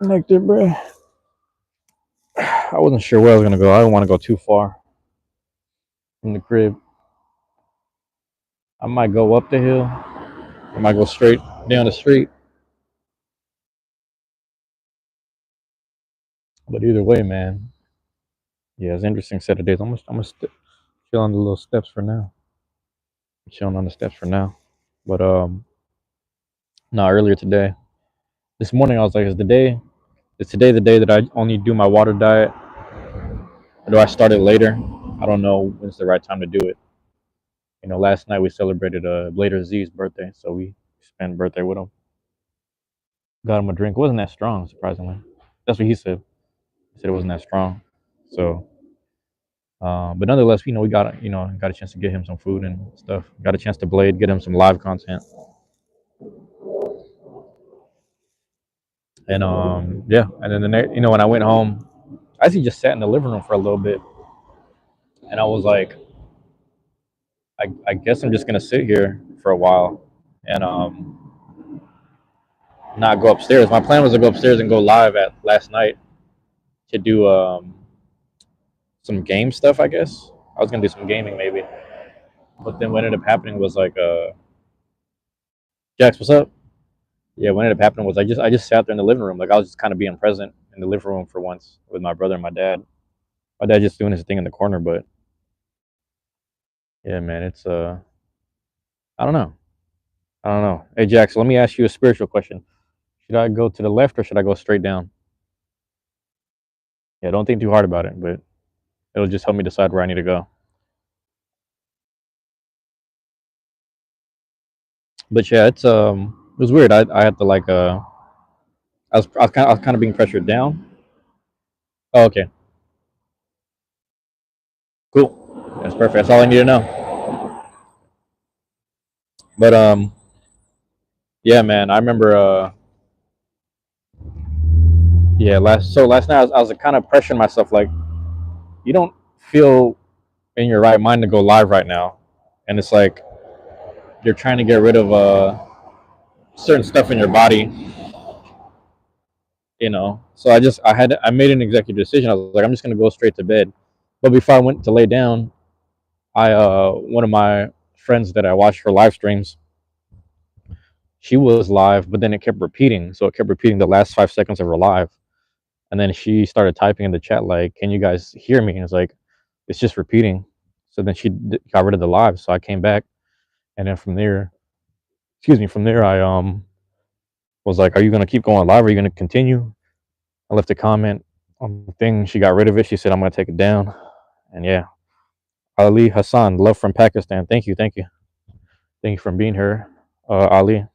Nectar, bro. I wasn't sure where I was gonna go. I didn't want to go too far from the crib. I might go up the hill. I might go straight down the street. But either way, man, yeah, it's an interesting set of days. Chill on the little steps for now. Chilling on the steps for now. But no, earlier today, this morning I was like, is today the day that I only do my water diet, or do I start it later? I don't know when's the right time to do it. Last night we celebrated Blader Z's birthday, so we spent birthday with him. Got him a drink. It wasn't that strong, surprisingly. That's what he said. He said it wasn't that strong. So, but nonetheless, we got a chance to get him some food and stuff. Got a chance to blade, get him some live content, and yeah. And then when I went home, I actually just sat in the living room for a little bit, and I was like, I guess I'm just gonna sit here for a while, and not go upstairs. My plan was to go upstairs and go live at last night to do some game stuff. I guess I was gonna do some gaming maybe, but then what ended up happening was like, Jax, what's up? Yeah, what ended up happening was I just sat there in the living room, like I was just kind of being present in the living room for once with my brother and my dad. My dad just doing his thing in the corner, but yeah, man, it's I don't know, I don't know. Hey, Jax, let me ask you a spiritual question. Should I go to the left or should I go straight down? Yeah, don't think too hard about it, but it'll just help me decide where I need to go. But yeah, it was weird. I had to like I was kind of being pressured down. Oh, okay, cool. That's perfect. That's all I need to know. But yeah, man, I remember yeah, last night I was kind of pressuring myself like you don't feel in your right mind to go live right now, and it's like you're trying to get rid of certain stuff in your body. So I made an executive decision. I was like, I'm just gonna go straight to bed. But before I went to lay down, I one of my friends that I watched her live streams, she was live, but then it kept repeating. So it kept repeating the last 5 seconds of her live. And then she started typing in the chat like, "Can you guys hear me?" And it's like, it's just repeating. So then she got rid of the live. So I came back, and then from there I was like, "Are you gonna keep going live? Or are you gonna continue?" I left a comment on the thing. She got rid of it. She said, "I'm gonna take it down." And yeah, Ali Hassan, love from Pakistan. Thank you for being here, Ali.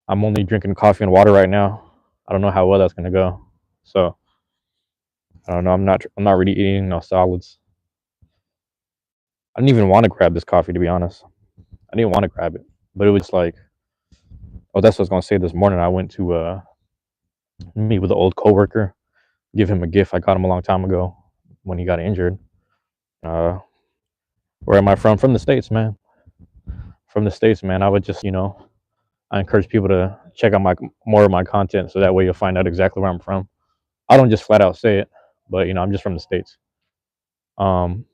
I'm only drinking coffee and water right now. I don't know how well that's gonna go. So I don't know. I'm not really eating no solids. I didn't even want to grab this coffee, to be honest. I didn't want to grab it, but it was like, oh, that's what I was gonna say. This morning I went to meet with an old coworker, give him a gift I got him a long time ago when he got injured. Uh, where am I from? From the States, man. From the States, man. I would just, I encourage people to check out my more of my content, so that way you'll find out exactly where I'm from. I don't just flat out say it, but I'm just from the States. Um,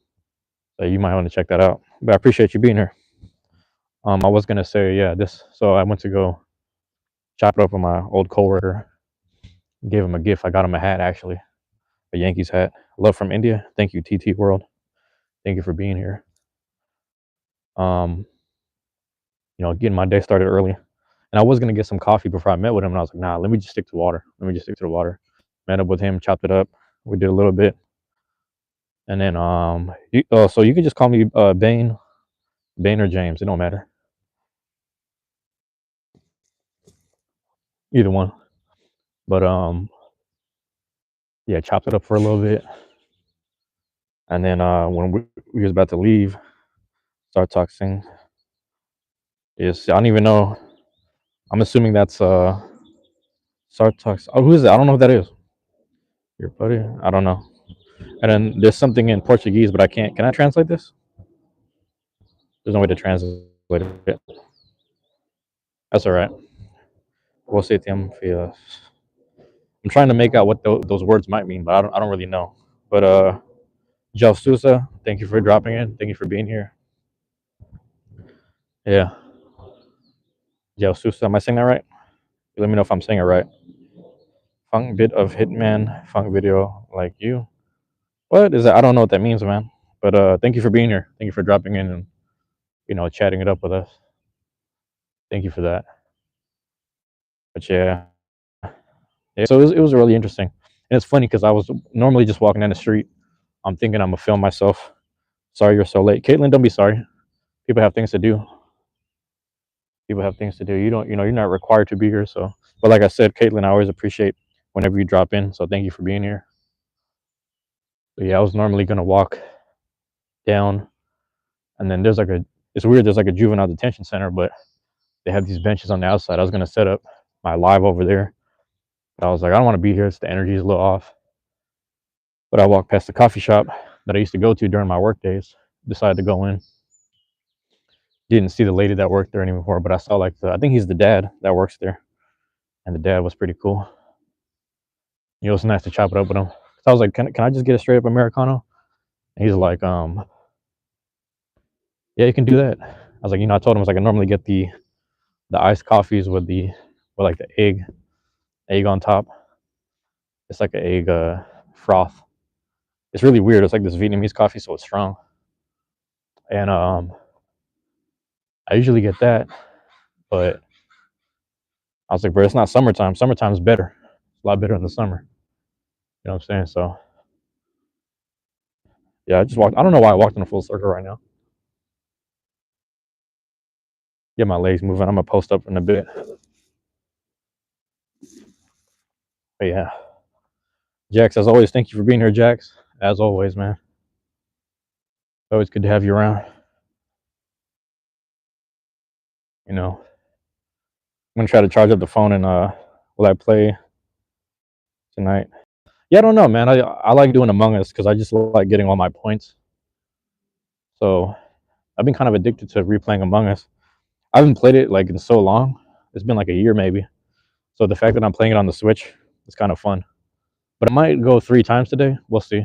so you might want to check that out. But I appreciate you being here. I was gonna say, yeah, this. So I went to go chop it up with my old coworker. Gave him a gift. I got him a hat, actually, a Yankees hat. Love from India. Thank you, TT World. Thank you for being here. Um, getting my day started early. And I was gonna get some coffee before I met with him, and I was like, nah, let me just stick to water. Let me just stick to the water. Met up with him, chopped it up. We did a little bit, and then so you can just call me Bane or James. It don't matter, either one. But yeah, chopped it up for a little bit, and then when we was about to leave, start talking. Yes, I don't even know. I'm assuming that's start talks. Oh, who is that? I don't know who that is. Your buddy? I don't know. And then there's something in Portuguese, but I can't. Can I translate this? There's no way to translate it. That's all right. Você tem filhos. I'm trying to make out what those words might mean, but I don't really know. But Joe Sousa, thank you for dropping in. Thank you for being here. Yeah, Joe Sousa. Am I saying that right? Let me know if I'm saying it right. Funk bit of Hitman, funk video like you. What is that? I don't know what that means, man. But thank you for being here. Thank you for dropping in and chatting it up with us. Thank you for that. But yeah, yeah. So it was really interesting, and it's funny because I was normally just walking down the street. I'm thinking I'm gonna film myself. Sorry you're so late, Caitlin. Don't be sorry. People have things to do. People have things to do. You don't, you're not required to be here. So, but like I said, Caitlin, I always appreciate whenever you drop in. So thank you for being here. But yeah, I was normally gonna walk down, and then there's like a. It's weird. There's like a juvenile detention center, but they have these benches on the outside. I was gonna set up my live over there, but I was like, I don't want to be here. It's the energy is a little off. But I walked past the coffee shop that I used to go to during my work days. Decided to go in. Didn't see the lady that worked there anymore, but I saw like I think he's the dad that works there, and the dad was pretty cool. It was nice to chop it up with him. So I was like, can I just get a straight up Americano? And he's like, yeah, you can do that. I was like, I told him I was like, I normally get the iced coffees with like the egg on top. It's like an egg froth. It's really weird. It's like this Vietnamese coffee, so it's strong. And I usually get that, but I was like, bro, it's not summertime. Summertime's better. It's a lot better in the summer. You know what I'm saying? So yeah, I just walked. I don't know why I walked in a full circle right now. Get my legs moving. I'm gonna post up in a bit. But yeah, Jax, as always, thank you for being here, Jax. As always, man. Always good to have you around. I'm gonna try to charge up the phone and will I play tonight? Yeah, I don't know, man. I like doing Among Us because I just like getting all my points. So I've been kind of addicted to replaying Among Us. I haven't played it like in so long. It's been like a year maybe. So the fact that I'm playing it on the Switch is kind of fun. But I might go 3 times today. We'll see.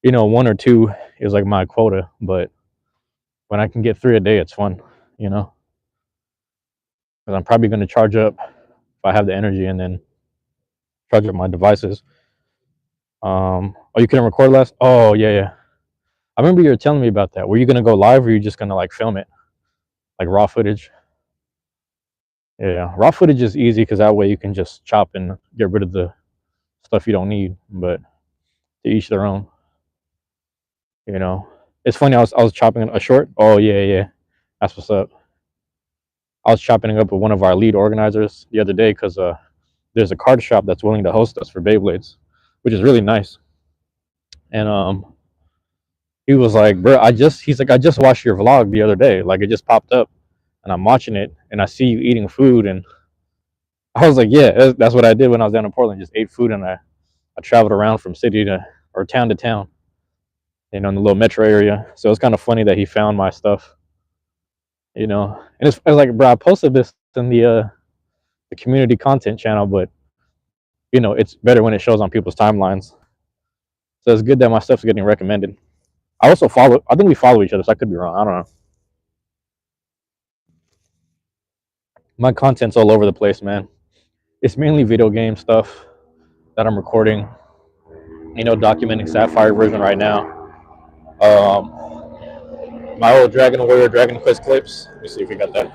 1 or 2 is like my quota, but when I can get 3 a day, it's fun. Because I'm probably going to charge up if I have the energy, and then charge up my devices. Oh, you couldn't record last? Oh, yeah, yeah. I remember you were telling me about that. Were you gonna go live, or are you just gonna like film it, like raw footage? Yeah, raw footage is easy because that way you can just chop and get rid of the stuff you don't need. But to each their own. It's funny. I was chopping a short. Oh yeah, yeah, that's what's up. I was chopping it up with one of our lead organizers the other day because there's a card shop that's willing to host us for Beyblades, which is really nice. And he was like, bro, he's like, I just watched your vlog the other day. Like it just popped up, and I'm watching it, and I see you eating food, and I was like, yeah, that's what I did when I was down in Portland. Just ate food, and I traveled around from city to or town to town, in the little metro area. So it's kind of funny that he found my stuff, And it's like, bro, I posted this in the community content channel, but it's better when it shows on people's timelines. So it's good that my stuff's getting recommended. I also follow. I think we follow each other, so I could be wrong. I don't know. My content's all over the place, man. It's mainly video game stuff that I'm recording. Documenting Sapphire version right now. My old Dragon Warrior, Dragon Quest clips. Let me see if we got that.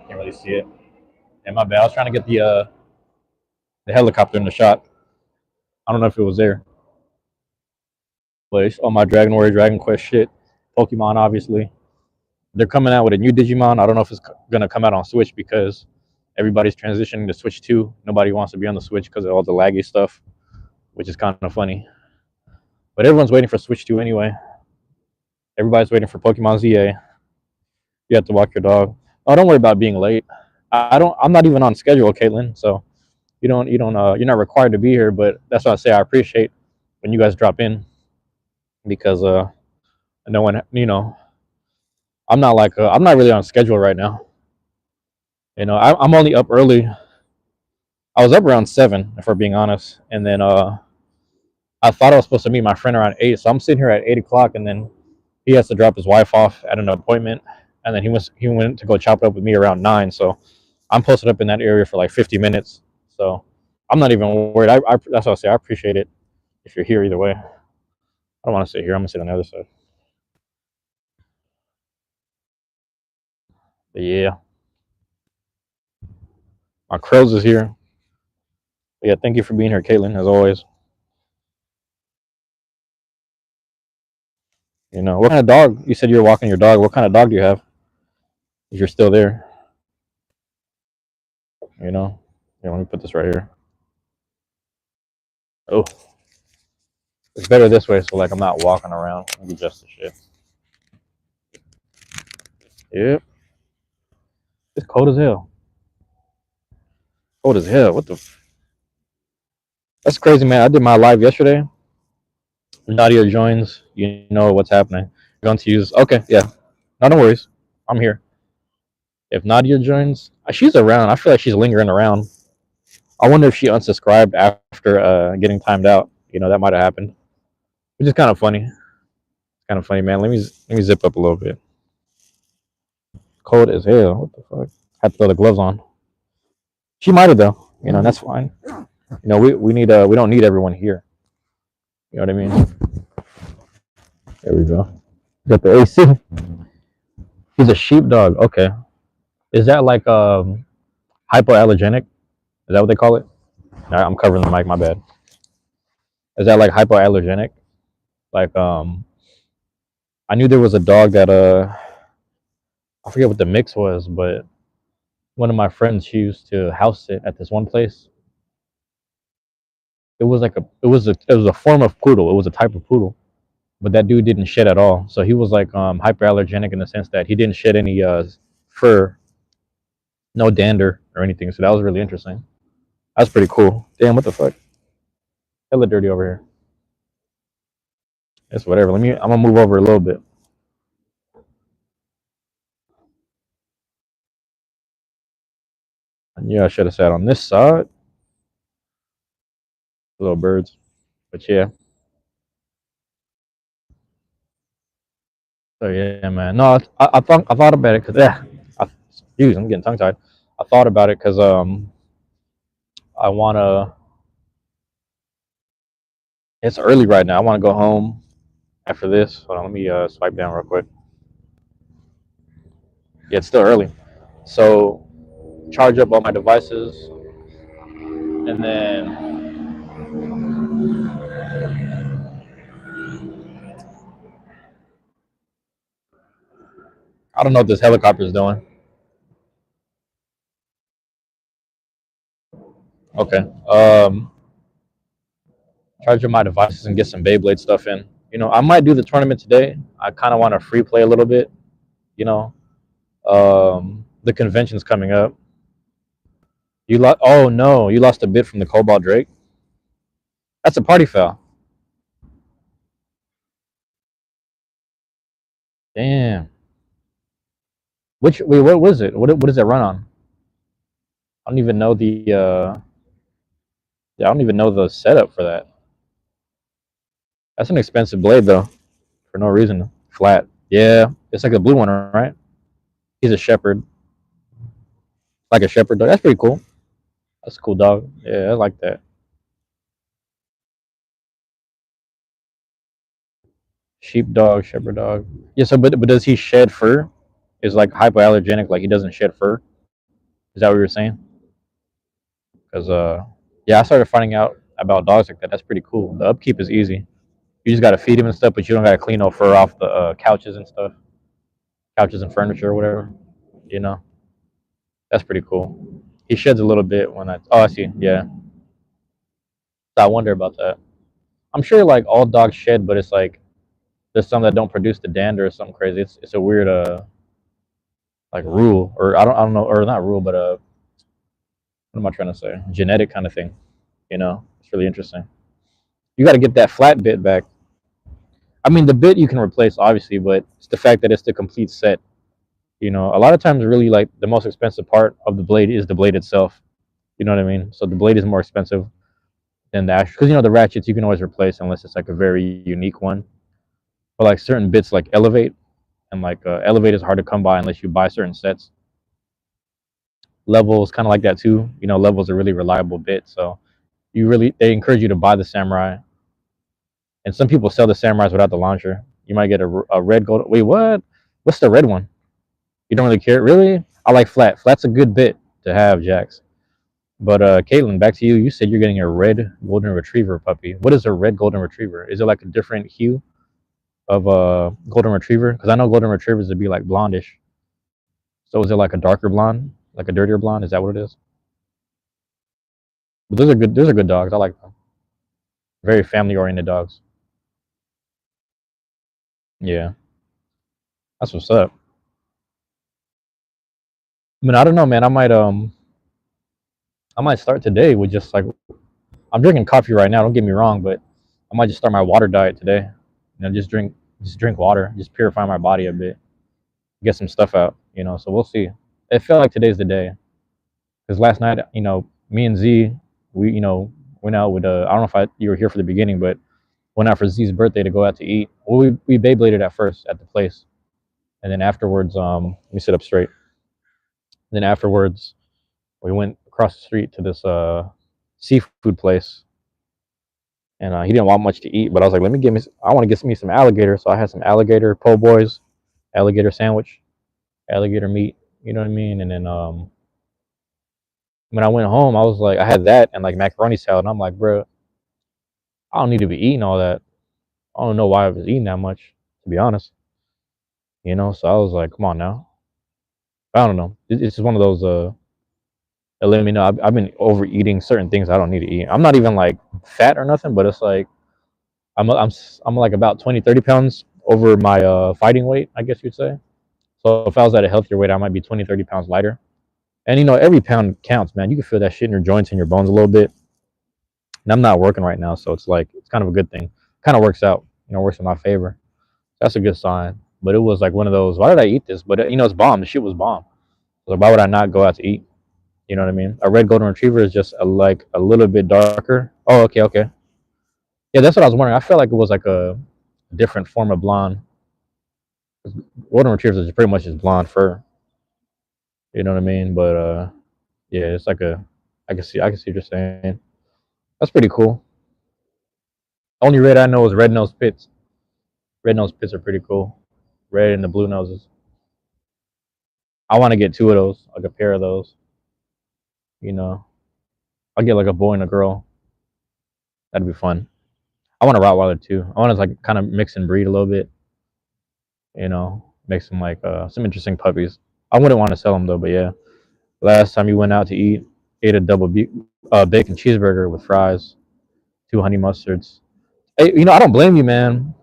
Can't really see it. And my bad. I was trying to get the helicopter in the shot. I don't know if it was there, but it's all my Dragon Warrior, Dragon Quest shit. Pokemon, obviously. They're coming out with a new Digimon. I don't know if it's gonna come out on Switch because everybody's transitioning to Switch 2. Nobody wants to be on the Switch because of all the laggy stuff, which is kind of funny. But everyone's waiting for Switch 2 anyway. Everybody's waiting for Pokemon ZA. You have to walk your dog. Oh, don't worry about being late. I don't. I'm not even on schedule, Caitlin. So you're not required to be here. But that's why I say I appreciate when you guys drop in because no one, I'm not really on schedule right now. I'm only up early I was up around 7, if we're being honest, and then I thought I was supposed to meet my friend around 8, so I'm sitting here at 8 o'clock, and then he has to drop his wife off at an appointment, and then he went to go chop it up with me around 9. So I'm posted up in that area for like 50 minutes. So I'm not even worried. That's what I say. I appreciate it if you're here either way. I don't want to sit here. I'm gonna sit on the other side. But yeah, my Krills is here. But yeah, thank you for being here, Caitlin, as always. What kind of dog? You said you were walking your dog. What kind of dog do you have? If you're still there, you know. Yeah, let me put this right here. Oh, it's better this way, so like I'm not walking around. Let me adjust the shit. Yep, it's cold as hell. Cold as hell. What the? That's crazy, man. I did my live yesterday. Nadia joins. You know what's happening. You're going to use. Okay, yeah. No worries. I'm here. If Nadia joins, she's around. I feel like she's lingering around. I wonder if she unsubscribed after getting timed out. That might have happened, which is kind of funny. It's kind of funny, man. Let me zip up a little bit. Cold as hell. What the fuck? Had to throw the gloves on. She might have though. That's fine. We need we don't need everyone here. You know what I mean? There we go. Got the AC. He's a sheepdog. Okay. Is that like hypoallergenic? Is that what they call it? I'm covering the mic. My bad. Is that like hypoallergenic? Like I knew there was a dog that I forget what the mix was, but one of my friends, she used to house it at this one place. It was a form of poodle. It was a type of poodle, but that dude didn't shed at all. So he was like hyperallergenic in the sense that he didn't shed any fur, no dander or anything. So that was really interesting. That's pretty cool. Damn, what the fuck? Hella dirty over here. It's whatever. I'm gonna move over a little bit. And yeah, I should have sat on this side. Little birds, but yeah. So yeah, man. No, I thought about it because excuse, I'm getting tongue tied. I thought about it because I wanna. It's early right now. I want to go home after this. Hold on, let me swipe down real quick. Yeah, it's still early. So charge up all my devices, and then I don't know what this helicopter is doing. Okay. Charge up my devices and get some Beyblade stuff in. I might do the tournament today. I kind of want to free play a little bit. You know, the convention's coming up. You lost? Oh no, you lost a bit from the Cobalt Drake. That's a party foul. Damn. Wait, what was it? What does it run on? I don't even know the yeah, I don't even know the setup for that. That's an expensive blade though, for no reason. Flat. Yeah, it's like a blue one, right? He's a shepherd, like a shepherd dog. That's pretty cool. That's a cool dog. Yeah, I like that. Sheepdog, shepherd dog. Yeah. So, but does he shed fur? Is like hypoallergenic, like he doesn't shed fur. Is that what you were saying? Because yeah, I started finding out about dogs like that. That's pretty cool. The upkeep is easy. You just gotta feed him and stuff, but you don't gotta clean no fur off the couches and stuff, couches and furniture or whatever. You know, that's pretty cool. He sheds a little bit when I. Oh, I see. Yeah, so I wonder about that. I'm sure like all dogs shed, but it's like there's some that don't produce the dander or something crazy. It's a weird like rule, or I don't know, or not rule, but what am I trying to say? Genetic kind of thing. It's really interesting. You got to get that flat bit back. I mean, the bit you can replace obviously, but it's the fact that it's the complete set. A lot of times, really, like the most expensive part of the blade is the blade itself. You know what I mean? So the blade is more expensive than the actual, because the ratchets you can always replace unless it's like a very unique one. But like certain bits like elevate and like elevate is hard to come by unless you buy certain sets. Level is kind of like that too. Level is a really reliable bit, so they encourage you to buy the samurai. And some people sell the samurais without the launcher. You might get a red gold. Wait, what? What's the red one? You don't really care, really? I like flat. Flat's a good bit to have, Jax. But Caitlin, back to you. You said you're getting a red golden retriever puppy. What is a red golden retriever? Is it like a different hue of a golden retriever? Because I know golden retrievers would be like blondish. So is it like a darker blonde, like a dirtier blonde? Is that what it is? But those are good. Those are good dogs. I like them. Very family oriented dogs. Yeah, that's what's up. I mean, I don't know, man. I might start today with just like I'm drinking coffee right now. Don't get me wrong, but I might just start my water diet today. Just drink water, just purify my body a bit, get some stuff out. So we'll see. It felt like today's the day because last night, me and Z, we went out with I don't know if you were here for the beginning, but went out for Z's birthday to go out to eat. Well, we Beybladed at first at the place, and then afterwards, let me sit up straight. Then afterwards, we went across the street to this seafood place, and he didn't want much to eat. But I was like, I want to get me some alligator. So I had some alligator po' boys, alligator sandwich, alligator meat. You know what I mean? And then when I went home, I was like, I had that and like macaroni salad. And I'm like, bro, I don't need to be eating all that. I don't know why I was eating that much, to be honest. So I was like, come on now. I don't know. It's just one of those. Let me know. I've been overeating certain things I don't need to eat. I'm not even like fat or nothing, but it's like I'm like about 20, 30 pounds over my fighting weight, I guess you'd say. So if I was at a healthier weight, I might be 20, 30 pounds lighter. And every pound counts, man. You can feel that shit in your joints and your bones a little bit. And I'm not working right now, so it's like it's kind of a good thing. Kind of works out, works in my favor. That's a good sign. But it was like one of those. Why did I eat this? But it's bomb. The shit was bomb. So why would I not go out to eat? You know what I mean? A red golden retriever is just like a little bit darker. Oh, okay, okay. Yeah, that's what I was wondering. I felt like it was like a different form of blonde. Golden retrievers is pretty much just blonde fur. You know what I mean? But yeah, it's like I can see what you're saying. That's pretty cool. Only red I know is red nose pits. Red nose pits are pretty cool. Red and the blue noses. I want to get two of those, like a pair of those. You know, I'll get like a boy and a girl. That'd be fun. I want a Rottweiler too. I want to like kind of mix and breed a little bit. Make some like some interesting puppies. I wouldn't want to sell them though, but yeah. Last time you went out to eat, ate a bacon cheeseburger with fries, two honey mustards. Hey, I don't blame you, man,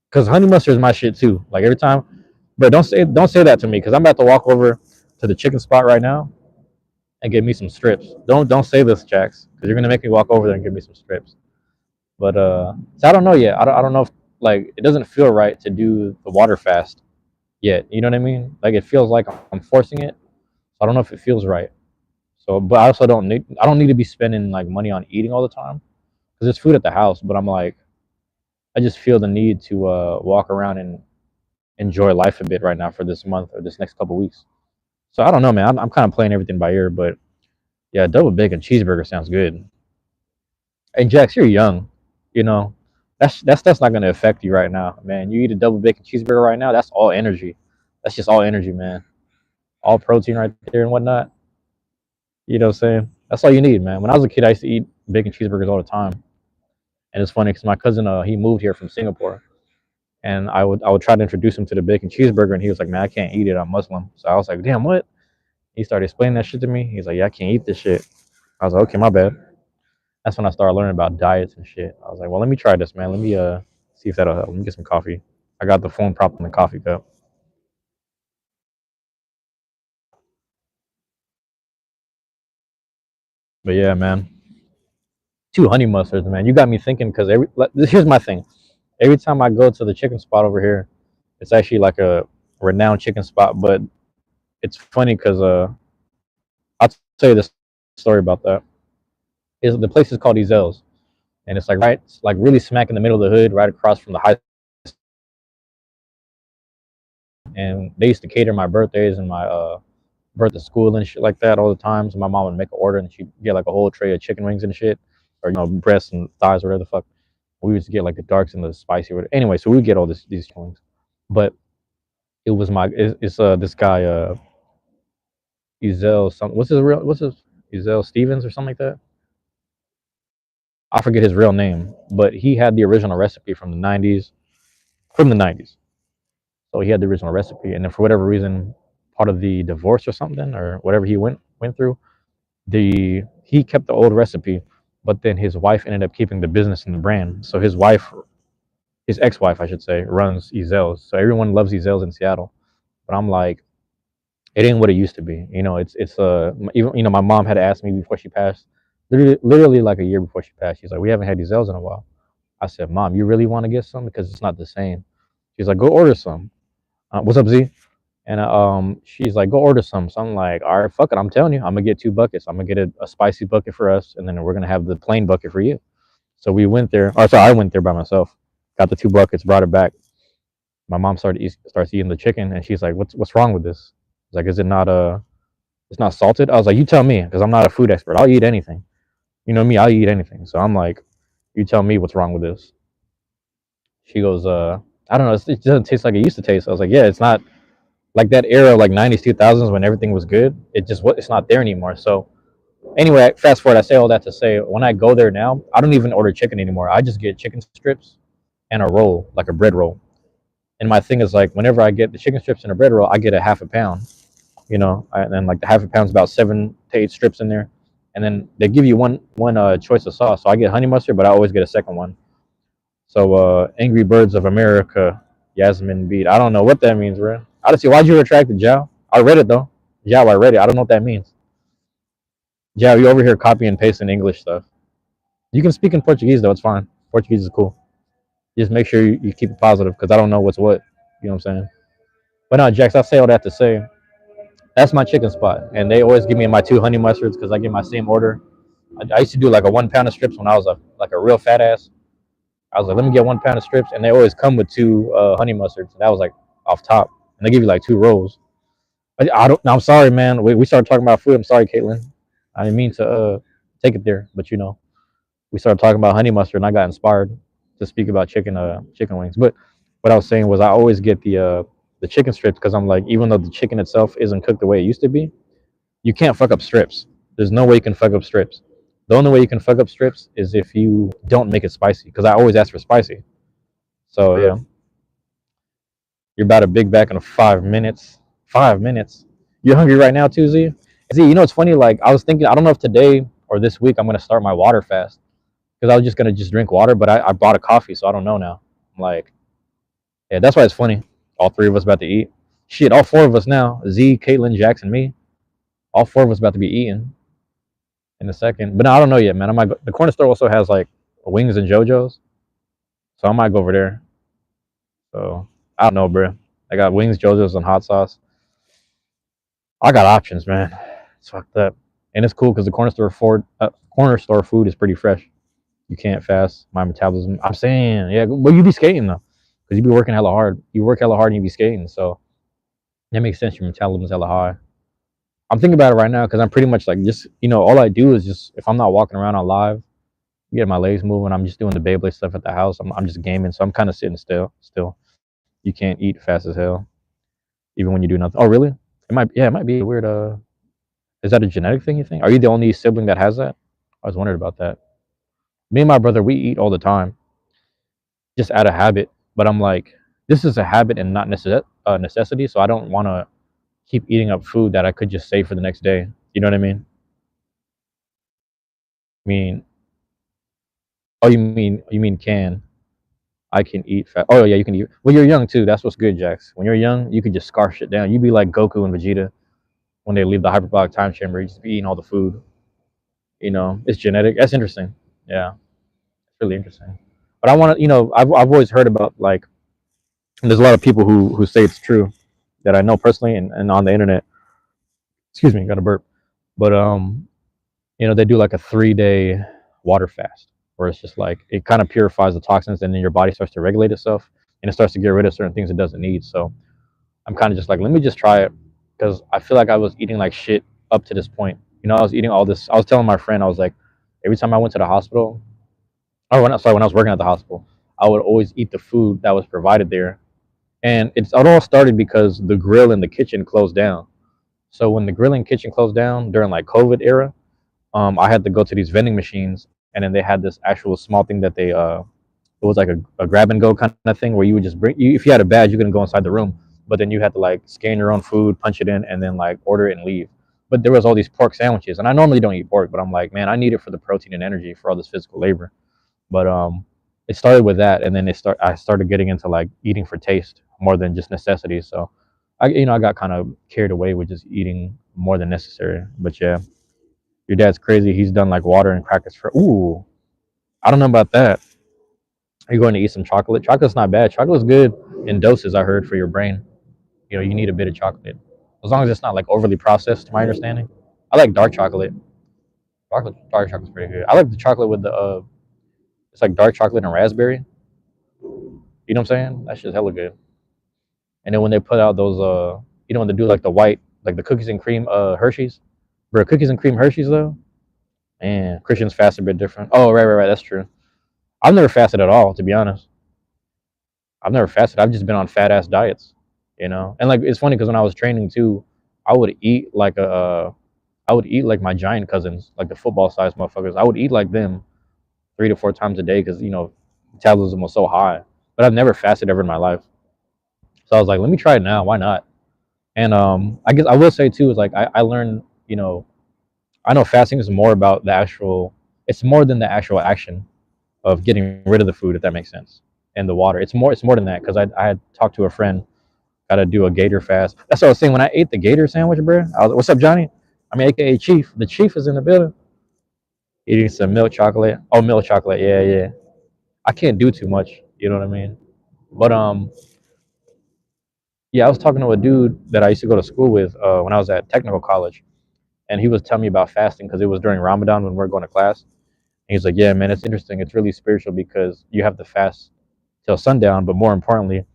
because honey mustard is my shit too. Like every time, but don't say that to me, because I'm about to walk over to the chicken spot right now and get me some strips. Don't say this, Jax, because you're gonna make me walk over there and get me some strips. But so I don't know yet. I don't know if like it doesn't feel right to do the water fast yet. You know what I mean? Like it feels like I'm forcing it. So I don't know if it feels right. So, but I also don't need to be spending like money on eating all the time because there's food at the house. But I'm like, I just feel the need to walk around and enjoy life a bit right now for this month or this next couple weeks. So I don't know, man. I'm kind of playing everything by ear, but yeah, double bacon cheeseburger sounds good. And Jax, you're young, you know. That's not gonna affect you right now, man. You eat a double bacon cheeseburger right now, that's all energy. That's just all energy, man. All protein right there and whatnot. You know what I'm saying? That's all you need, man. When I was a kid, I used to eat bacon cheeseburgers all the time. And it's funny because my cousin, he moved here from Singapore, and I would try to introduce him to the bacon cheeseburger, and he was like, "Man, I can't eat it. I'm Muslim." So I was like, "Damn, what?" He started explaining that shit to me. He's like, "Yeah, I can't eat this shit." I was like, "Okay, my bad." That's when I started learning about diets and shit. I was like, "Well, let me try this, man. Let me see if that'll help. Let me get some coffee." I got the phone propped in the coffee cup. But yeah, man, two honey mustards, man. You got me thinking because here's my thing. Every time I go to the chicken spot over here, it's actually like a renowned chicken spot. But it's funny because I'll tell you this story about that. Is the place is called Ezel's, and it's like right, it's like really smack in the middle of the hood, right across from the high. And they used to cater my birthdays and my birthday school and shit like that all the time. So my mom would make an order and she'd get like a whole tray of chicken wings and shit, or breasts and thighs or whatever the fuck. We used to get like the darks and the spicy. Whatever. Anyway, so we would get all these wings, but it was it's this guy Ezel something. What's his Ezel Stevens or something like that. I forget his real name, but he had the original recipe from the '90s. From the '90s, so he had the original recipe, and then for whatever reason, part of the divorce or something or whatever he went through, he kept the old recipe, but then his wife ended up keeping the business and the brand. So his ex-wife, I should say, runs Ezel's. So everyone loves Ezel's in Seattle. But I'm like, it ain't what it used to be. It's even my mom had to ask me before she passed, literally like a year before she passed. She's like, we haven't had Ezel's in a while. I said, Mom, you really want to get some because it's not the same. She's like, go order some. What's up, Z? And she's like, go order some. So I'm like, all right, fuck it. I'm telling you, I'm gonna get two buckets. I'm gonna get a spicy bucket for us, and then we're gonna have the plain bucket for you. So we went there. Or sorry, I went there by myself. Got the two buckets, brought it back. My mom starts eating the chicken, and she's like, what's wrong with this? It's like, is it not it's not salted? I was like, you tell me, because I'm not a food expert. I'll eat anything. You know me, I'll eat anything. So I'm like, you tell me what's wrong with this. She goes, I don't know. It doesn't taste like it used to taste. I was like, yeah, it's not like that era, like '90s, 2000s when everything was good. It's not there anymore. So anyway, fast forward. I say all that to say, when I go there now, I don't even order chicken anymore. I just get chicken strips and a roll, like a bread roll. And my thing is like, whenever I get the chicken strips and a bread roll, I get a half a pound. And then like the half a pound's about 7 to 8 strips in there, and then they give you one choice of sauce. So I get honey mustard, but I always get a second one. So Angry Birds of America, Yasmin Beat. I don't know what that means, bro. I don't see why'd you retract it, Jow. I read it though. Jow, I read it. I don't know what that means. Jow, you over here copy and pasting English stuff. You can speak in Portuguese though. It's fine. Portuguese is cool. Just make sure you keep it positive because I don't know what's what. You know what I'm saying? But no, Jax, I say all that to say that's my chicken spot, and they always give me my 2 honey mustards because I get my same order. I used to do like a 1 pound of strips when I was like a real fat ass. I was like, let me get 1 pound of strips, and they always come with 2 honey mustards. And that was like off top, and they give you like 2 rolls. I don't. I'm sorry, man. We started talking about food. I'm sorry, Caitlin. I didn't mean to take it there, but we started talking about honey mustard, and I got inspired to speak about chicken wings. But what I was saying was, I always get the chicken strips because I'm like, even though the chicken itself isn't cooked the way it used to be, you can't fuck up strips. There's no way you can fuck up strips. The only way you can fuck up strips is if you don't make it spicy. Because I always ask for spicy. So yeah, you're about a big back in 5 minutes. 5 minutes. You're hungry right now too, Z? Z, it's funny. Like I was thinking, I don't know if today or this week I'm gonna start my water fast because I was just gonna just drink water, but I bought a coffee, so I don't know now. I'm like, yeah, that's why it's funny. All three of us about to eat. Shit, all four of us now. Z, Caitlin, Jackson, me. All four of us about to be eating in a second. But no, I don't know yet, man. I might go, the corner store also has like wings and JoJo's, so I might go over there. So I don't know, bro. I got wings, JoJo's, and hot sauce. I got options, man. It's fucked up, and it's cool because the corner store food is pretty fresh. You can't fast my metabolism. I'm saying, yeah, but you be skating though, because you be working hella hard. You work hella hard and you be skating, so that makes sense. Your metabolism's hella high. I'm thinking about it right now because I'm pretty much like just all I do is just if I'm not walking around on live, get my legs moving. I'm just doing the Beyblade stuff at the house. I'm just gaming, so I'm kind of sitting still. Still, you can't eat fast as hell, even when you do nothing. Oh, really? It might be weird. Is that a genetic thing? You think? Are you the only sibling that has that? I was wondering about that. Me and my brother, we eat all the time, just out of habit. But I'm like, this is a habit and not necessity. So I don't want to keep eating up food that I could just save for the next day. You know what I mean? I mean, oh, you mean can? I can eat fat. Oh yeah, you can eat. Well, you're young too. That's what's good, Jax. When you're young, you can just scarf shit down. You be like Goku and Vegeta when they leave the hyperbolic time chamber. You just be eating all the food. It's genetic. That's interesting. Yeah, it's really interesting. But I want to, I've always heard about like, and there's a lot of people who say it's true that I know personally and on the internet. Excuse me, got a burp. But They do like a 3 day water fast where it's just like it kind of purifies the toxins and then your body starts to regulate itself and it starts to get rid of certain things it doesn't need. So I'm kind of just like, let me just try it because I feel like I was eating like shit up to this point. I was eating all this. I was telling my friend, I was like, every time I went to the hospital, or when I was working at the hospital, I would always eat the food that was provided there. And it all started because the grill in the kitchen closed down. So when the grilling kitchen closed down during like COVID era, I had to go to these vending machines, and then they had this actual small thing that it was like a grab and go kind of thing where you would just if you had a badge, you couldn't go inside the room, but then you had to like scan your own food, punch it in, and then like order it and leave. But there was all these pork sandwiches, and I normally don't eat pork, but I'm like, man, I need it for the protein and energy for all this physical labor. But it started with that, and then I started getting into like eating for taste more than just necessity. So I got kind of carried away with just eating more than necessary. But yeah, your dad's crazy. He's done like water and crackers for. Ooh, I don't know about that. Are you going to eat some chocolate? Chocolate's not bad. Chocolate's good in doses, I heard, for your brain. You need a bit of chocolate. As long as it's not like overly processed, to my understanding. I like dark chocolate. Dark chocolate's pretty good. I like the chocolate with it's like dark chocolate and raspberry. You know what I'm saying? That shit's hella good. And then when they put out those, when they do like the white, like the cookies and cream Hershey's. Bro, cookies and cream Hershey's though, man, Christians fast a bit different. Oh, right. That's true. I've never fasted at all, to be honest. I've never fasted. I've just been on fat ass diets. And like it's funny because when I was training too, I would eat like I would eat like my giant cousins, like the football size motherfuckers. I would eat like them 3 to 4 times a day because metabolism was so high. But I've never fasted ever in my life. So I was like, let me try it now. Why not? And I guess I will say too is like I learned, I know fasting is more about the actual. It's more than the actual action of getting rid of the food, if that makes sense, and the water. It's more than that because I had talked to a friend, got to do a gator fast. That's what I was saying when I ate the gator sandwich, bro. What's up, Johnny? I mean, AKA Chief. The Chief is in the building eating some milk chocolate. Oh, milk chocolate. Yeah, yeah. I can't do too much. You know what I mean? But yeah, I was talking to a dude that I used to go to school with when I was at technical college, and he was telling me about fasting because it was during Ramadan when we are going to class. And he's like, "Yeah, man, it's interesting. It's really spiritual because you have to fast till sundown, but more importantly,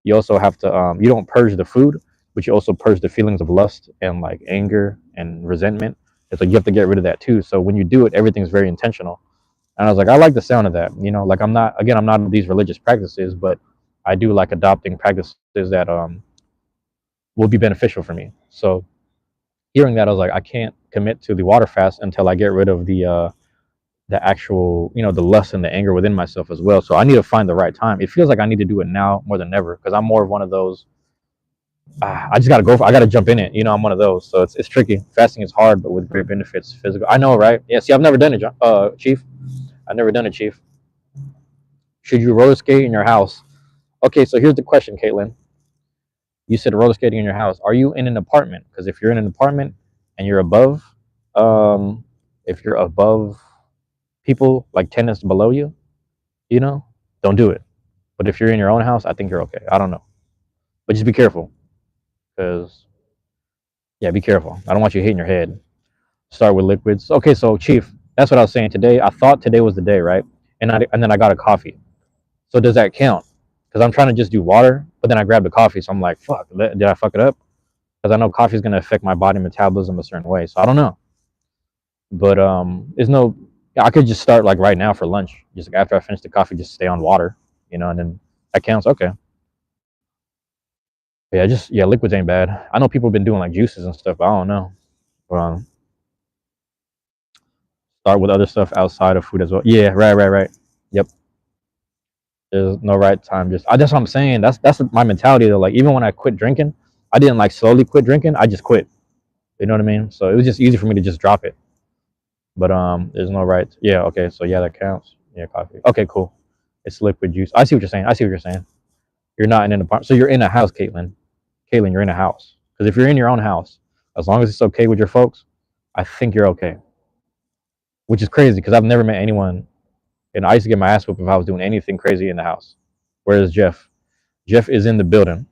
you also have to you don't purge the food, but you also purge the feelings of lust and like anger and resentment. It's like you have to get rid of that too. So when you do it, everything's very intentional." And I was like, I like the sound of that. Like I'm not of these religious practices, but I do like adopting practices that will be beneficial for me. So hearing that, I was like, I can't commit to the water fast until I get rid of the actual, the lust and the anger within myself as well. So I need to find the right time. It feels like I need to do it now more than ever because I'm more of one of those. I just gotta go. I gotta jump in it. I'm one of those. So it's tricky. Fasting is hard, but with great benefits. Physical. I know, right? Yeah. See, I've never done it, Chief. I've never done it, Chief. Should you roller skate in your house? Okay, so here's the question, Caitlin. You said roller skating in your house. Are you in an apartment? Because if you're in an apartment and you're above, um, if you're above people like tenants below you, you know, don't do it. But if you're in your own house, I think you're okay. I don't know, but just be careful, because yeah, be careful. I don't want you hitting your head. Start with liquids. Okay, so Chief, that's what I was saying today. I thought today was the day, right? And then I got a coffee. So does that count? Because I'm trying to just do water, but then I grabbed a coffee, so I'm like, fuck, did I fuck it up? Because I know coffee is gonna affect my body metabolism a certain way. So I don't know, but there's no. I could just start like right now for lunch. Just like after I finish the coffee, just stay on water, and then that counts. Okay. Yeah, liquids ain't bad. I know people have been doing like juices and stuff, but I don't know. But, start with other stuff outside of food as well. Yeah, right. Yep. There's no right time. That's what I'm saying. That's my mentality though. Like even when I quit drinking, I didn't like slowly quit drinking. I just quit. You know what I mean? So it was just easy for me to just drop it. But there's no right. Yeah. Okay. So yeah, that counts. Yeah, coffee. Okay, cool. It's liquid juice. I see what you're saying. I see what you're saying. You're not in an apartment, so you're in a house, Caitlin. Caitlin, you're in a house. Because if you're in your own house, as long as it's okay with your folks, I think you're okay. Which is crazy because I've never met anyone, and I used to get my ass whooped if I was doing anything crazy in the house. Whereas Jeff? Jeff is in the building.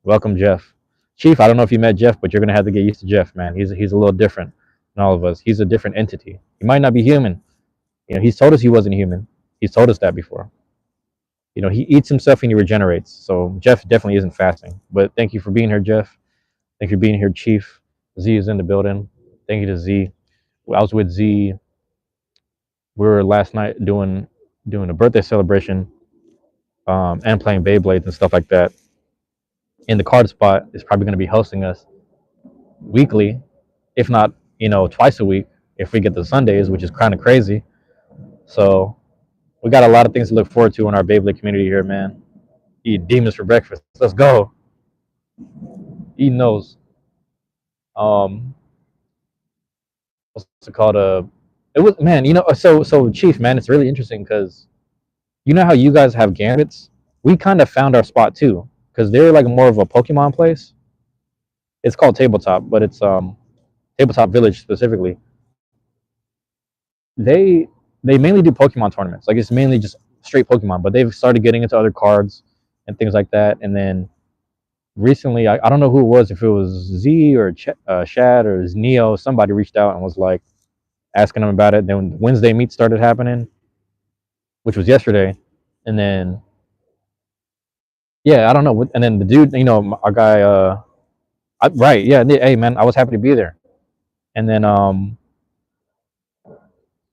Welcome, Jeff. Chief, I don't know if you met Jeff, but you're gonna have to get used to Jeff, man. He's a little different. in all of us. He's a different entity. He might not be human. He's told us he wasn't human. He's told us that before. He eats himself and he regenerates. So Jeff definitely isn't fasting. But thank you for being here, Jeff. Thank you for being here, Chief. Z is in the building. Thank you to Z. I was with Z. We were last night doing a birthday celebration, and playing Beyblades and stuff like that. And the card spot is probably going to be hosting us weekly, if not, twice a week if we get the Sundays, which is kind of crazy. So we got a lot of things to look forward to in our Beyblade community here, man. Eat demons for breakfast. Let's go. Eating those. What's it called? It was, man. So Chief, man, it's really interesting because how you guys have gambits. We kind of found our spot too because they're like more of a Pokemon place. It's called Tabletop, but it's Tabletop Village specifically. They mainly do Pokemon tournaments. Like it's mainly just straight Pokemon, but they've started getting into other cards and things like that. And then recently, I don't know who it was, if it was Z or Shad or Neo, somebody reached out and was like asking them about it. Then Wednesday meet started happening, which was yesterday, and then yeah, I don't know. And then the dude, our guy, right, yeah, hey man, I was happy to be there. And then